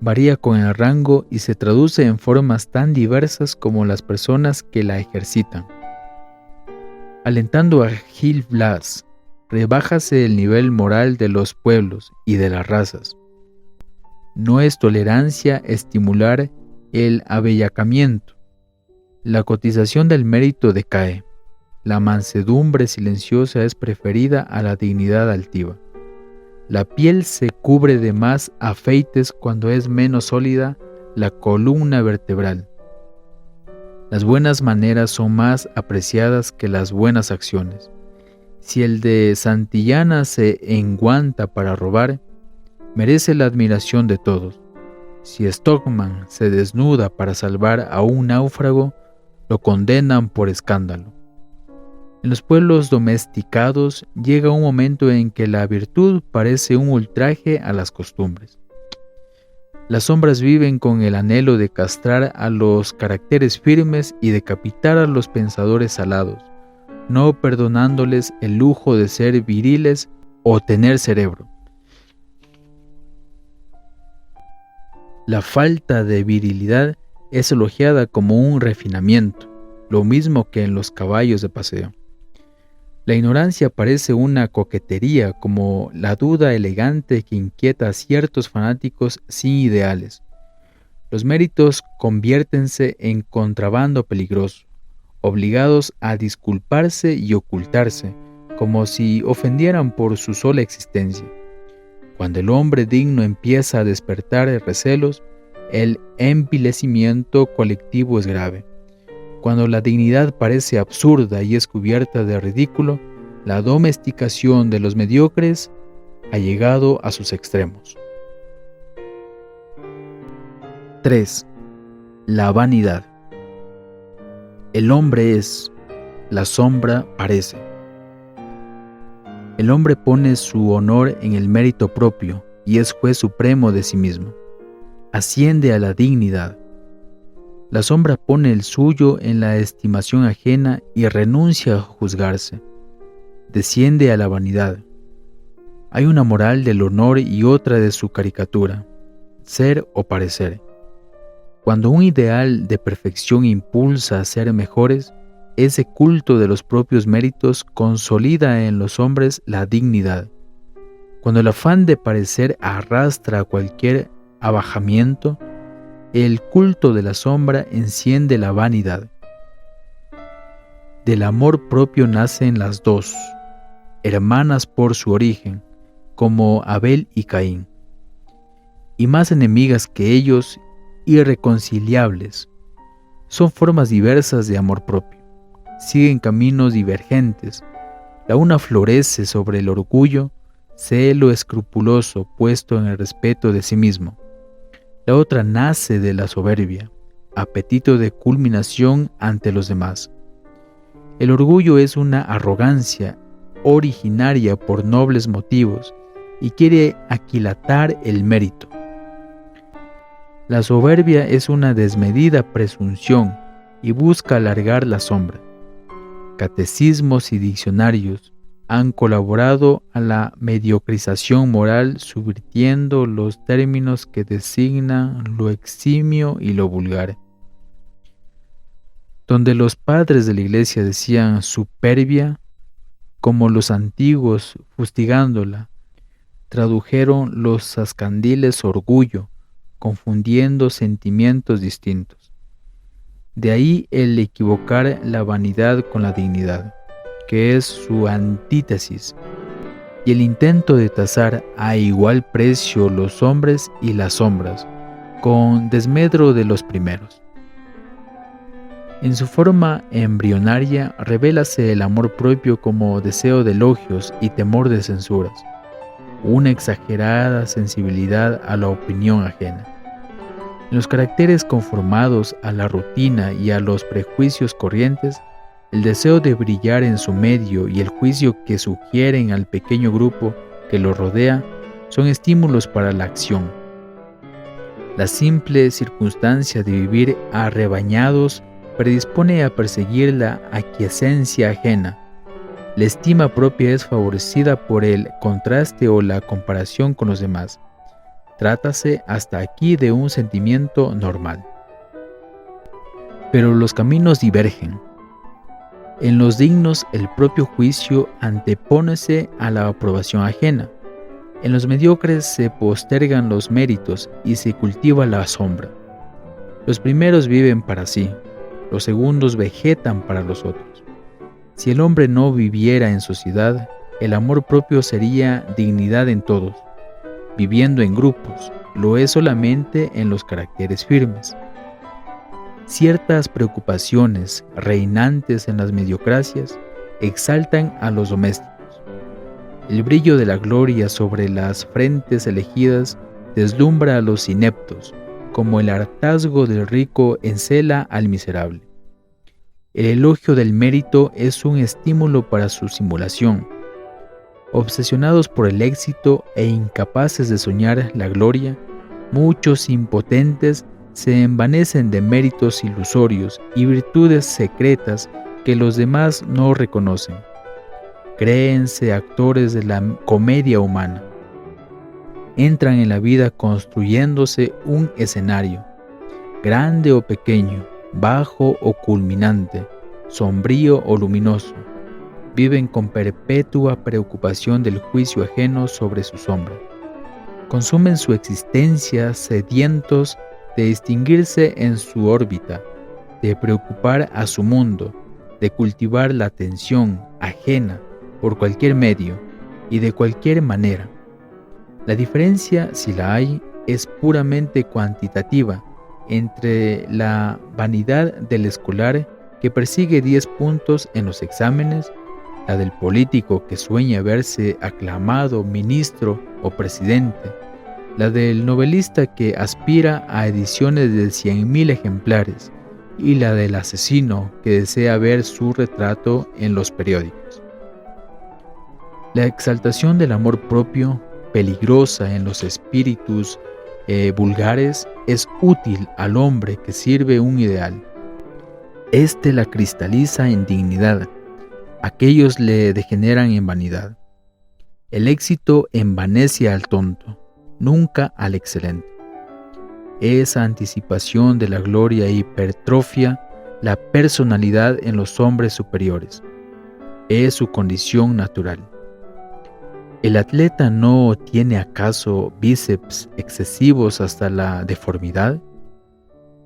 varía con el rango y se traduce en formas tan diversas como las personas que la ejercitan. Alentando a Gil Blas, rebájase el nivel moral de los pueblos y de las razas. No es tolerancia estimular el abellacamiento. La cotización del mérito decae. La mansedumbre silenciosa es preferida a la dignidad altiva. La piel se cubre de más afeites cuando es menos sólida la columna vertebral. Las buenas maneras son más apreciadas que las buenas acciones. Si el de Santillana se enguanta para robar, merece la admiración de todos. Si Stockman se desnuda para salvar a un náufrago, lo condenan por escándalo. En los pueblos domesticados llega un momento en que la virtud parece un ultraje a las costumbres. Las sombras viven con el anhelo de castrar a los caracteres firmes y decapitar a los pensadores alados, no perdonándoles el lujo de ser viriles o tener cerebro. La falta de virilidad es elogiada como un refinamiento, lo mismo que en los caballos de paseo. La ignorancia parece una coquetería, como la duda elegante que inquieta a ciertos fanáticos sin ideales. Los méritos conviértense en contrabando peligroso, obligados a disculparse y ocultarse, como si ofendieran por su sola existencia. Cuando el hombre digno empieza a despertar recelos, el envilecimiento colectivo es grave. Cuando la dignidad parece absurda y es cubierta de ridículo, la domesticación de los mediocres ha llegado a sus extremos. 3. La vanidad. El hombre es, la sombra parece. El hombre pone su honor en el mérito propio y es juez supremo de sí mismo. Asciende a la dignidad. La sombra pone el suyo en la estimación ajena y renuncia a juzgarse. Desciende a la vanidad. Hay una moral del honor y otra de su caricatura, ser o parecer. Cuando un ideal de perfección impulsa a ser mejores, ese culto de los propios méritos consolida en los hombres la dignidad. Cuando el afán de parecer arrastra a cualquier abajamiento, el culto de la sombra enciende la vanidad. Del amor propio nacen las dos, hermanas por su origen, como Abel y Caín, y más enemigas que ellos, irreconciliables. Son formas diversas de amor propio, siguen caminos divergentes. La una florece sobre el orgullo, celo escrupuloso puesto en el respeto de sí mismo. La otra nace de la soberbia, apetito de culminación ante los demás. El orgullo es una arrogancia originaria por nobles motivos y quiere aquilatar el mérito. La soberbia es una desmedida presunción y busca alargar la sombra. Catecismos y diccionarios han colaborado a la mediocrización moral, subvirtiendo los términos que designan lo eximio y lo vulgar. Donde los padres de la Iglesia decían superbia, como los antiguos, fustigándola, tradujeron los zascandiles orgullo, confundiendo sentimientos distintos. De ahí el equivocar la vanidad con la dignidad, que es su antítesis, y el intento de tasar a igual precio los hombres y las sombras, con desmedro de los primeros. En su forma embrionaria revélase el amor propio como deseo de elogios y temor de censuras, una exagerada sensibilidad a la opinión ajena. En los caracteres conformados a la rutina y a los prejuicios corrientes, el deseo de brillar en su medio y el juicio que sugieren al pequeño grupo que lo rodea son estímulos para la acción. La simple circunstancia de vivir arrebañados predispone a perseguir la aquiescencia ajena. La estima propia es favorecida por el contraste o la comparación con los demás. Trátase hasta aquí de un sentimiento normal. Pero los caminos divergen. En los dignos el propio juicio antepónese a la aprobación ajena. En los mediocres se postergan los méritos y se cultiva la sombra. Los primeros viven para sí, los segundos vegetan para los otros. Si el hombre no viviera en sociedad, el amor propio sería dignidad en todos. Viviendo en grupos, lo es solamente en los caracteres firmes. Ciertas preocupaciones reinantes en las mediocracias exaltan a los domésticos. El brillo de la gloria sobre las frentes elegidas deslumbra a los ineptos, como el hartazgo del rico encela al miserable. El elogio del mérito es un estímulo para su simulación. Obsesionados por el éxito e incapaces de soñar la gloria, muchos impotentes se envanecen de méritos ilusorios y virtudes secretas que los demás no reconocen. Créense actores de la comedia humana. Entran en la vida construyéndose un escenario, grande o pequeño, bajo o culminante, sombrío o luminoso. Viven con perpetua preocupación del juicio ajeno sobre su sombra. Consumen su existencia sedientos de distinguirse en su órbita, de preocupar a su mundo, de cultivar la atención ajena por cualquier medio y de cualquier manera. La diferencia, si la hay, es puramente cuantitativa entre la vanidad del escolar que persigue 10 puntos en los exámenes, la del político que sueña verse aclamado ministro o presidente, la del novelista que aspira a ediciones de 100,000 ejemplares y la del asesino que desea ver su retrato en los periódicos. La exaltación del amor propio, peligrosa en los espíritus vulgares, es útil al hombre que sirve un ideal. Este la cristaliza en dignidad, aquellos le degeneran en vanidad. El éxito envanece al tonto, nunca al excelente. Esa anticipación de la gloria hipertrofia la personalidad en los hombres superiores. Es su condición natural. ¿El atleta no tiene acaso bíceps excesivos hasta la deformidad?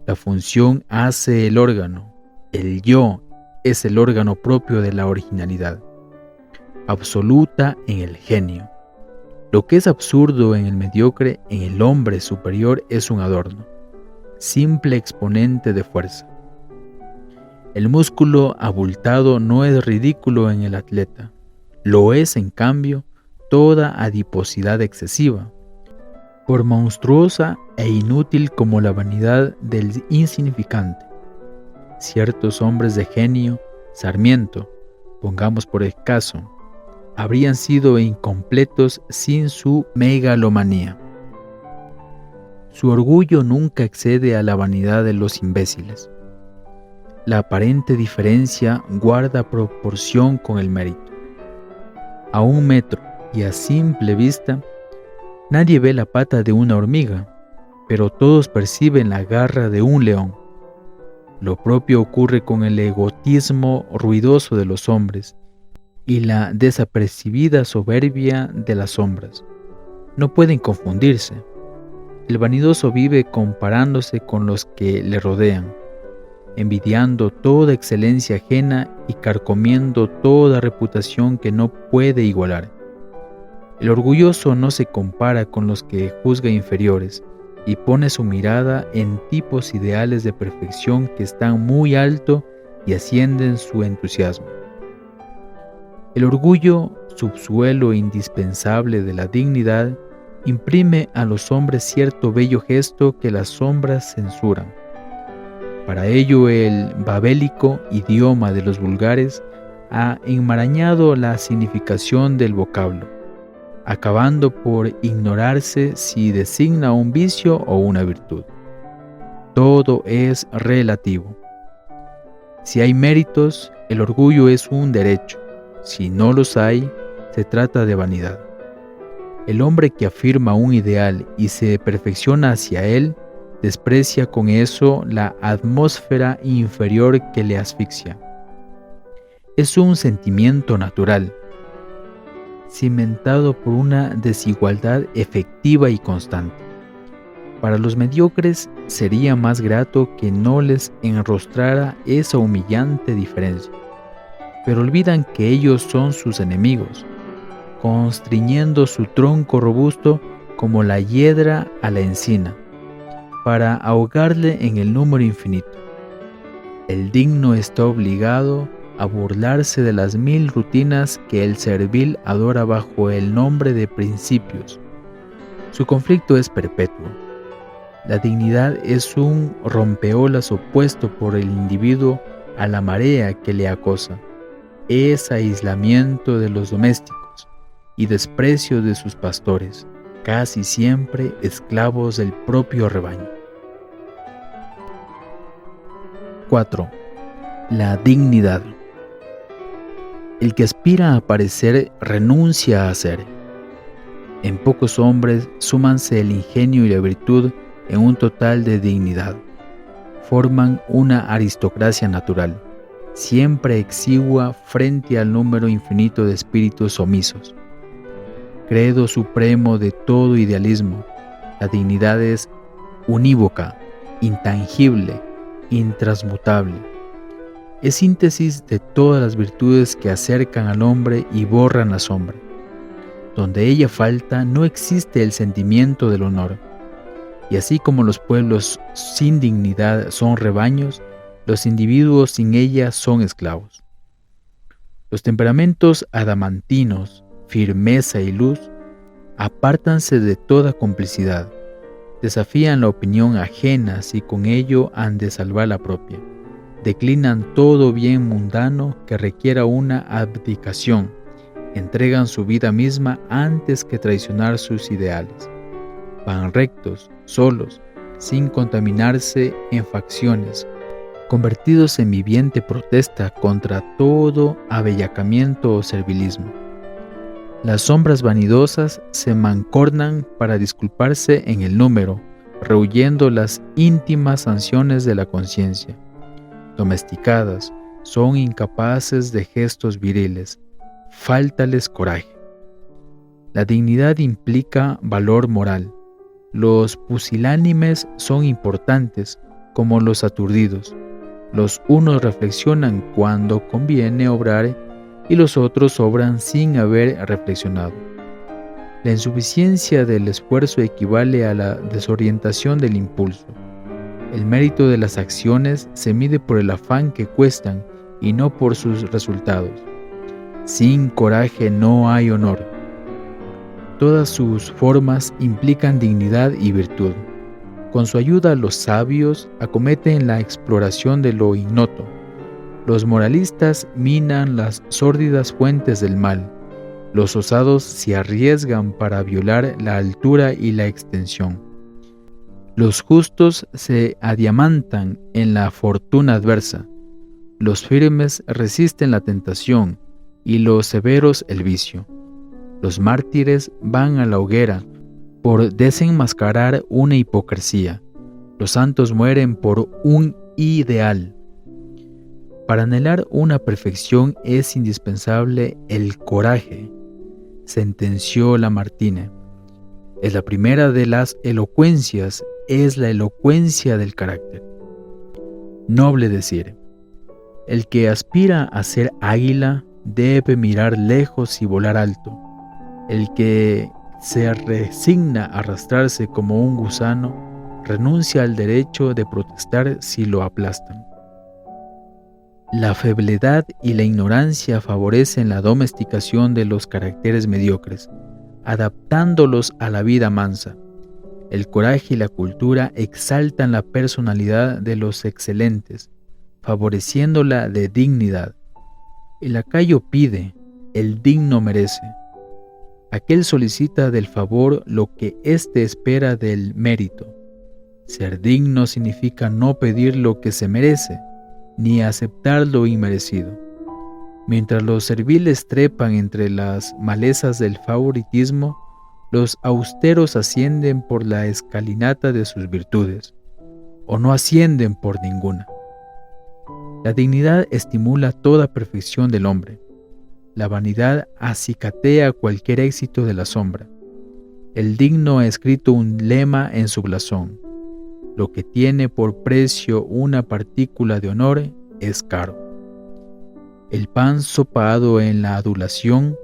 La función hace el órgano. El yo es el órgano propio de la originalidad, absoluta en el genio. Lo que es absurdo en el mediocre, en el hombre superior, es un adorno, simple exponente de fuerza. El músculo abultado no es ridículo en el atleta. Lo es, en cambio, toda adiposidad excesiva, por monstruosa e inútil como la vanidad del insignificante. Ciertos hombres de genio, Sarmiento, pongamos por el caso, habrían sido incompletos sin su megalomanía. Su orgullo nunca excede a la vanidad de los imbéciles. La aparente diferencia guarda proporción con el mérito. A 1 metro y a simple vista, nadie ve la pata de una hormiga, pero todos perciben la garra de un león. Lo propio ocurre con el egotismo ruidoso de los hombres y la desapercibida soberbia de las sombras. No pueden confundirse. El vanidoso vive comparándose con los que le rodean, envidiando toda excelencia ajena y carcomiendo toda reputación que no puede igualar. El orgulloso no se compara con los que juzga inferiores y pone su mirada en tipos ideales de perfección que están muy alto y ascienden su entusiasmo. El orgullo, subsuelo indispensable de la dignidad, imprime a los hombres cierto bello gesto que las sombras censuran. Para ello el babélico idioma de los vulgares ha enmarañado la significación del vocablo, acabando por ignorarse si designa un vicio o una virtud. Todo es relativo. Si hay méritos, el orgullo es un derecho. Si no los hay, se trata de vanidad. El hombre que afirma un ideal y se perfecciona hacia él, desprecia con eso la atmósfera inferior que le asfixia. Es un sentimiento natural, cimentado por una desigualdad efectiva y constante. Para los mediocres sería más grato que no les enrostrara esa humillante diferencia, pero olvidan que ellos son sus enemigos, constriñendo su tronco robusto como la hiedra a la encina, para ahogarle en el número infinito. El digno está obligado a burlarse de las 1000 rutinas que el servil adora bajo el nombre de principios. Su conflicto es perpetuo. La dignidad es un rompeolas opuesto por el individuo a la marea que le acosa. Es aislamiento de los domésticos y desprecio de sus pastores, casi siempre esclavos del propio rebaño. 4. La dignidad. El que aspira a parecer renuncia a ser. En pocos hombres súmanse el ingenio y la virtud en un total de dignidad. Forman una aristocracia natural, siempre exigua frente al número infinito de espíritus omisos. Credo supremo de todo idealismo, la dignidad es unívoca, intangible, intransmutable. Es síntesis de todas las virtudes que acercan al hombre y borran la sombra. Donde ella falta, no existe el sentimiento del honor. Y así como los pueblos sin dignidad son rebaños, los individuos sin ella son esclavos. Los temperamentos adamantinos, firmeza y luz, apártanse de toda complicidad, desafían la opinión ajena si con ello han de salvar la propia, declinan todo bien mundano que requiera una abdicación, entregan su vida misma antes que traicionar sus ideales. Van rectos, solos, sin contaminarse en facciones, convertidos en viviente protesta contra todo abellacamiento o servilismo. Las sombras vanidosas se mancornan para disculparse en el número, rehuyendo las íntimas sanciones de la conciencia. Domesticadas, son incapaces de gestos viriles, fáltales coraje. La dignidad implica valor moral. Los pusilánimes son importantes como los aturdidos. Los unos reflexionan cuando conviene obrar y los otros obran sin haber reflexionado. La insuficiencia del esfuerzo equivale a la desorientación del impulso. El mérito de las acciones se mide por el afán que cuestan y no por sus resultados. Sin coraje no hay honor. Todas sus formas implican dignidad y virtud. Con su ayuda los sabios acometen la exploración de lo ignoto. Los moralistas minan las sórdidas fuentes del mal. Los osados se arriesgan para violar la altura y la extensión. Los justos se adiamantan en la fortuna adversa. Los firmes resisten la tentación y los severos el vicio. Los mártires van a la hoguera por desenmascarar una hipocresía. Los santos mueren por un ideal. Para anhelar una perfección es indispensable el coraje, sentenció Lamartine. Es la primera de las elocuencias, es la elocuencia del carácter. Noble decir, el que aspira a ser águila debe mirar lejos y volar alto. El que se resigna a arrastrarse como un gusano renuncia al derecho de protestar si lo aplastan. La febledad y la ignorancia favorecen la domesticación de los caracteres mediocres, adaptándolos a la vida mansa. El coraje y la cultura exaltan la personalidad de los excelentes, favoreciéndola de dignidad. El lacayo pide, el digno merece. Aquel solicita del favor lo que éste espera del mérito. Ser digno significa no pedir lo que se merece, ni aceptar lo inmerecido. Mientras los serviles trepan entre las malezas del favoritismo, los austeros ascienden por la escalinata de sus virtudes, o no ascienden por ninguna. La dignidad estimula toda perfección del hombre. La vanidad acicatea cualquier éxito de la sombra. El digno ha escrito un lema en su blasón. Lo que tiene por precio una partícula de honor es caro. El pan sopado en la adulación,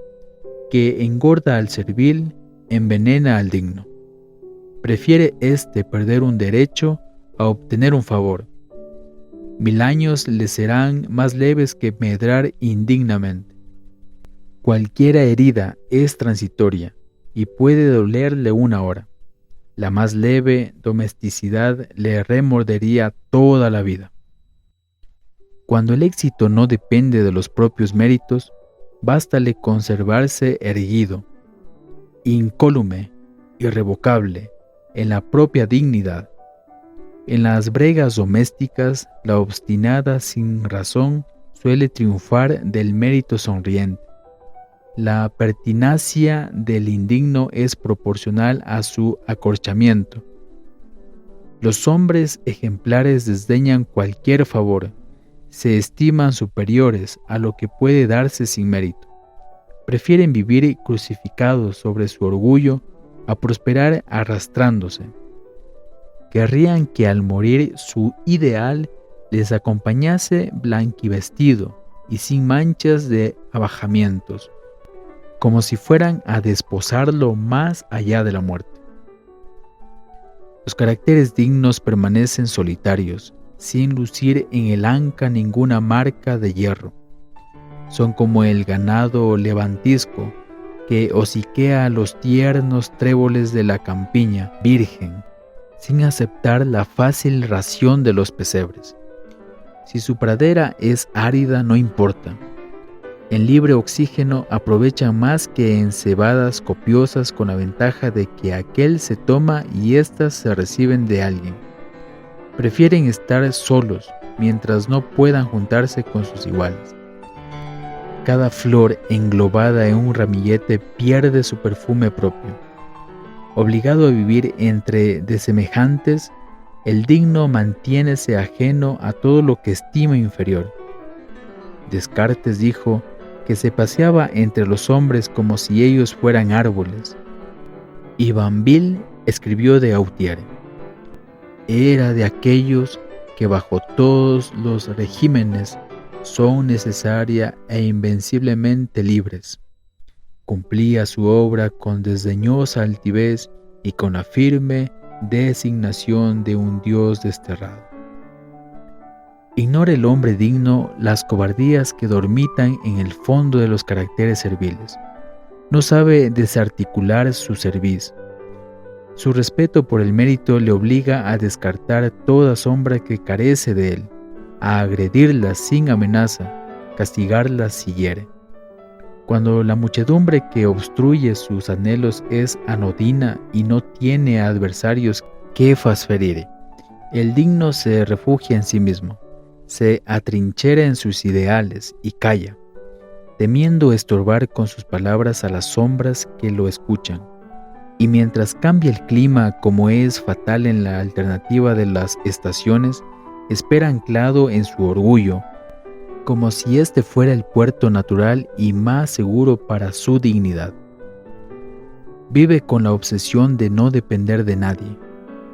que engorda al servil, envenena al digno. Prefiere éste perder un derecho a obtener un favor. 1000 años les serán más leves que medrar indignamente. Cualquiera herida es transitoria y puede dolerle una hora. La más leve domesticidad le remordería toda la vida. Cuando el éxito no depende de los propios méritos, bástale conservarse erguido, incólume, irrevocable, en la propia dignidad. En las bregas domésticas, la obstinada sin razón suele triunfar del mérito sonriente. La pertinacia del indigno es proporcional a su acorchamiento. Los hombres ejemplares desdeñan cualquier favor, se estiman superiores a lo que puede darse sin mérito. Prefieren vivir crucificados sobre su orgullo a prosperar arrastrándose. Querrían que al morir su ideal les acompañase blanquivestido y sin manchas de abajamientos, como si fueran a desposarlo más allá de la muerte. Los caracteres dignos permanecen solitarios, sin lucir en el anca ninguna marca de hierro. Son como el ganado levantisco que hociquea los tiernos tréboles de la campiña virgen, sin aceptar la fácil ración de los pesebres. Si su pradera es árida, no importa. En libre oxígeno aprovechan más que en cebadas copiosas, con la ventaja de que aquel se toma y éstas se reciben de alguien. Prefieren estar solos mientras no puedan juntarse con sus iguales. Cada flor englobada en un ramillete pierde su perfume propio. Obligado a vivir entre desemejantes, el digno mantiénese ajeno a todo lo que estima inferior. Descartes dijo que se paseaba entre los hombres como si ellos fueran árboles. Y Banville escribió de Gautier: era de aquellos que bajo todos los regímenes son necesaria e invenciblemente libres. Cumplía su obra con desdeñosa altivez y con la firme designación de un Dios desterrado. Ignora el hombre digno las cobardías que dormitan en el fondo de los caracteres serviles. No sabe desarticular su cerviz. Su respeto por el mérito le obliga a descartar toda sombra que carece de él, a agredirla sin amenaza, castigarla si hiere. Cuando la muchedumbre que obstruye sus anhelos es anodina y no tiene adversarios que fasferire, el digno se refugia en sí mismo, se atrinchera en sus ideales y calla, temiendo estorbar con sus palabras a las sombras que lo escuchan. Y mientras cambia el clima, como es fatal en la alternativa de las estaciones, espera anclado en su orgullo, como si este fuera el puerto natural y más seguro para su dignidad. Vive con la obsesión de no depender de nadie.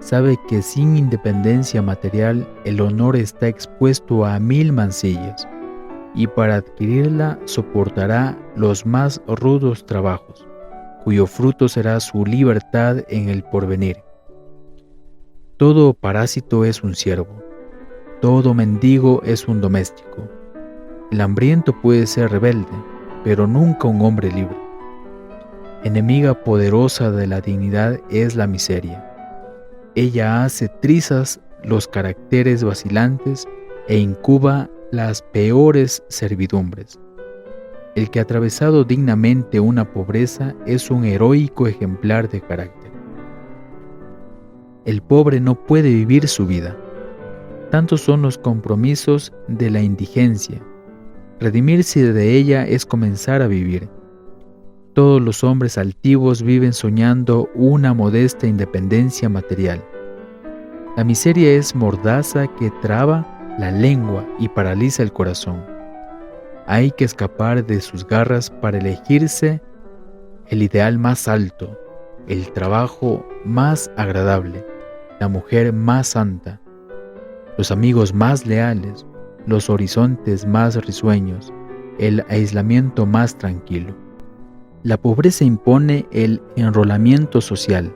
Sabe que sin independencia material el honor está expuesto a 1000 mancillas, y para adquirirla soportará los más rudos trabajos, cuyo fruto será su libertad en el porvenir. Todo parásito es un siervo, todo mendigo es un doméstico. El hambriento puede ser rebelde, pero nunca un hombre libre. Enemiga poderosa de la dignidad es la miseria. Ella hace trizas los caracteres vacilantes e incuba las peores servidumbres. El que ha atravesado dignamente una pobreza es un heroico ejemplar de carácter. El pobre no puede vivir su vida. Tantos son los compromisos de la indigencia. Redimirse de ella es comenzar a vivir. Todos los hombres altivos viven soñando una modesta independencia material. La miseria es mordaza que traba la lengua y paraliza el corazón. Hay que escapar de sus garras para elegirse el ideal más alto, el trabajo más agradable, la mujer más santa, los amigos más leales, los horizontes más risueños, el aislamiento más tranquilo. La pobreza impone el enrolamiento social.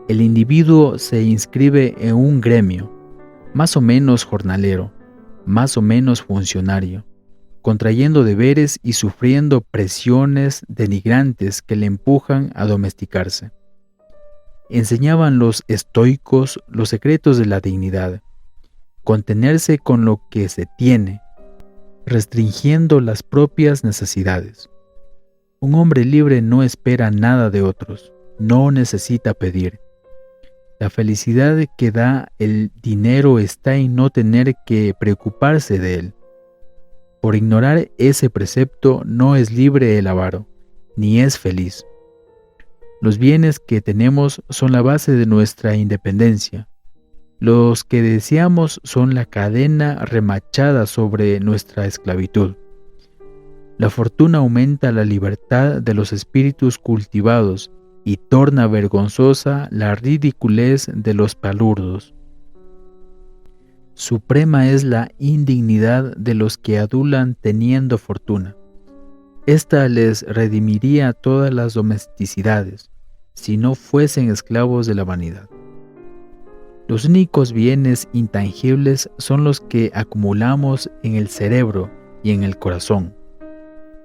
El individuo se inscribe en un gremio, más o menos jornalero, más o menos funcionario, contrayendo deberes y sufriendo presiones denigrantes que le empujan a domesticarse. Enseñaban los estoicos los secretos de la dignidad, contenerse con lo que se tiene, restringiendo las propias necesidades. Un hombre libre no espera nada de otros, no necesita pedir. La felicidad que da el dinero está en no tener que preocuparse de él. Por ignorar ese precepto no es libre el avaro, ni es feliz. Los bienes que tenemos son la base de nuestra independencia. Los que deseamos son la cadena remachada sobre nuestra esclavitud. La fortuna aumenta la libertad de los espíritus cultivados y torna vergonzosa la ridiculez de los palurdos. Suprema es la indignidad de los que adulan teniendo fortuna. Esta les redimiría todas las domesticidades, si no fuesen esclavos de la vanidad. Los únicos bienes intangibles son los que acumulamos en el cerebro y en el corazón.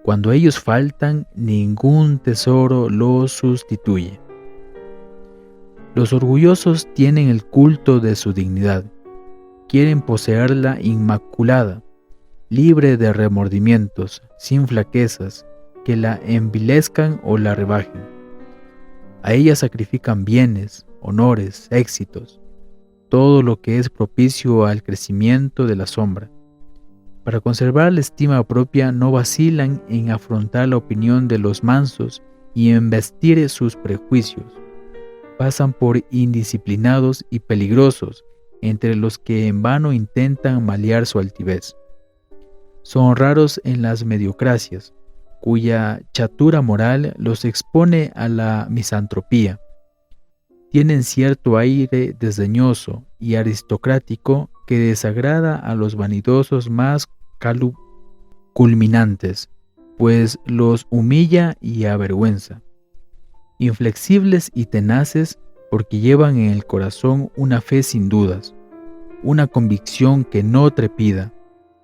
Cuando ellos faltan, ningún tesoro los sustituye. Los orgullosos tienen el culto de su dignidad. Quieren poseerla inmaculada, libre de remordimientos, sin flaquezas, que la envilezcan o la rebajen. A ella sacrifican bienes, honores, éxitos, todo lo que es propicio al crecimiento de la sombra. Para conservar la estima propia no vacilan en afrontar la opinión de los mansos y en vestir sus prejuicios. Pasan por indisciplinados y peligrosos entre los que en vano intentan malear su altivez. Son raros en las mediocracias, cuya chatura moral los expone a la misantropía. Tienen cierto aire desdeñoso y aristocrático que desagrada a los vanidosos más culminantes, pues los humilla y avergüenza. Inflexibles y tenaces porque llevan en el corazón una fe sin dudas, una convicción que no trepida,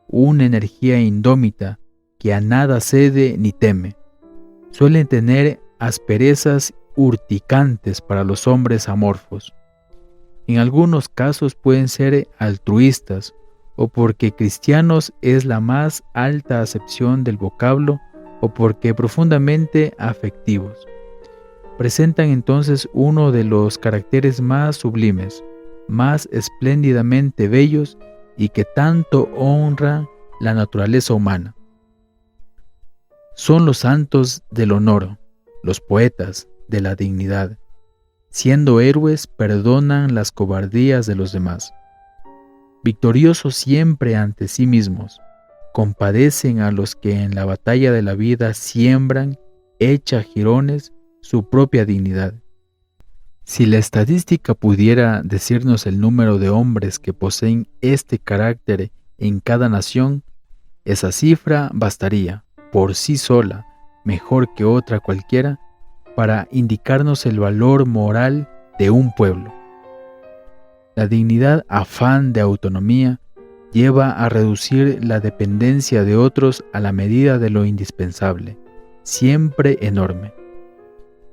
una energía indómita que a nada cede ni teme. Suelen tener asperezas urticantes para los hombres amorfos. En algunos casos pueden ser altruistas, o porque cristianos es la más alta acepción del vocablo, o porque profundamente afectivos. Presentan entonces uno de los caracteres más sublimes, más espléndidamente bellos y que tanto honra la naturaleza humana. Son los santos del honor, los poetas de la dignidad. Siendo héroes, perdonan las cobardías de los demás. Victoriosos siempre ante sí mismos, compadecen a los que en la batalla de la vida siembran, hecha jirones, su propia dignidad. Si la estadística pudiera decirnos el número de hombres que poseen este carácter en cada nación, esa cifra bastaría, por sí sola, mejor que otra cualquiera, para indicarnos el valor moral de un pueblo. La dignidad afán de autonomía lleva a reducir la dependencia de otros a la medida de lo indispensable, siempre enorme.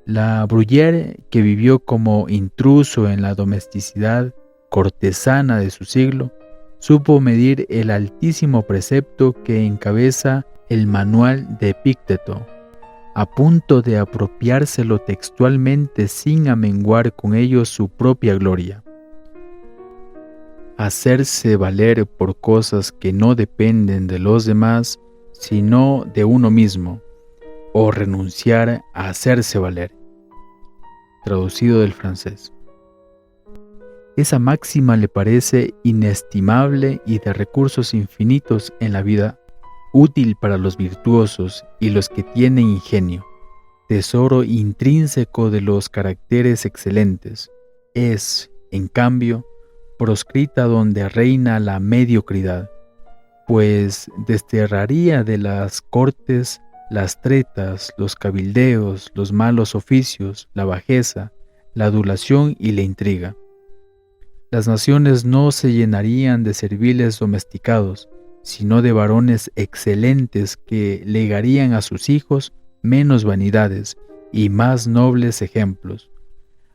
La Bruyère, que vivió como intruso en la domesticidad cortesana de su siglo, supo medir el altísimo precepto que encabeza el manual de Epicteto, a punto de apropiárselo textualmente sin amenguar con ello su propia gloria. Hacerse valer por cosas que no dependen de los demás, sino de uno mismo, o renunciar a hacerse valer. Traducido del francés. Esa máxima le parece inestimable y de recursos infinitos en la vida, útil para los virtuosos y los que tienen ingenio, tesoro intrínseco de los caracteres excelentes. Es, en cambio, proscrita donde reina la mediocridad, pues desterraría de las cortes las tretas, los cabildeos, los malos oficios, la bajeza, la adulación y la intriga. Las naciones no se llenarían de serviles domesticados, sino de varones excelentes que legarían a sus hijos menos vanidades y más nobles ejemplos,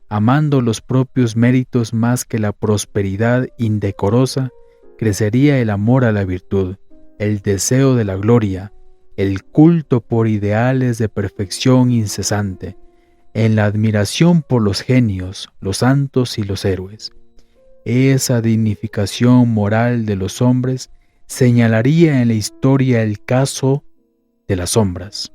amando los propios méritos más que la prosperidad indecorosa. Crecería el amor a la virtud, el deseo de la gloria, el culto por ideales de perfección incesante, en la admiración por los genios, los santos y los héroes. Esa dignificación moral de los hombres señalaría en la historia el caso de las sombras.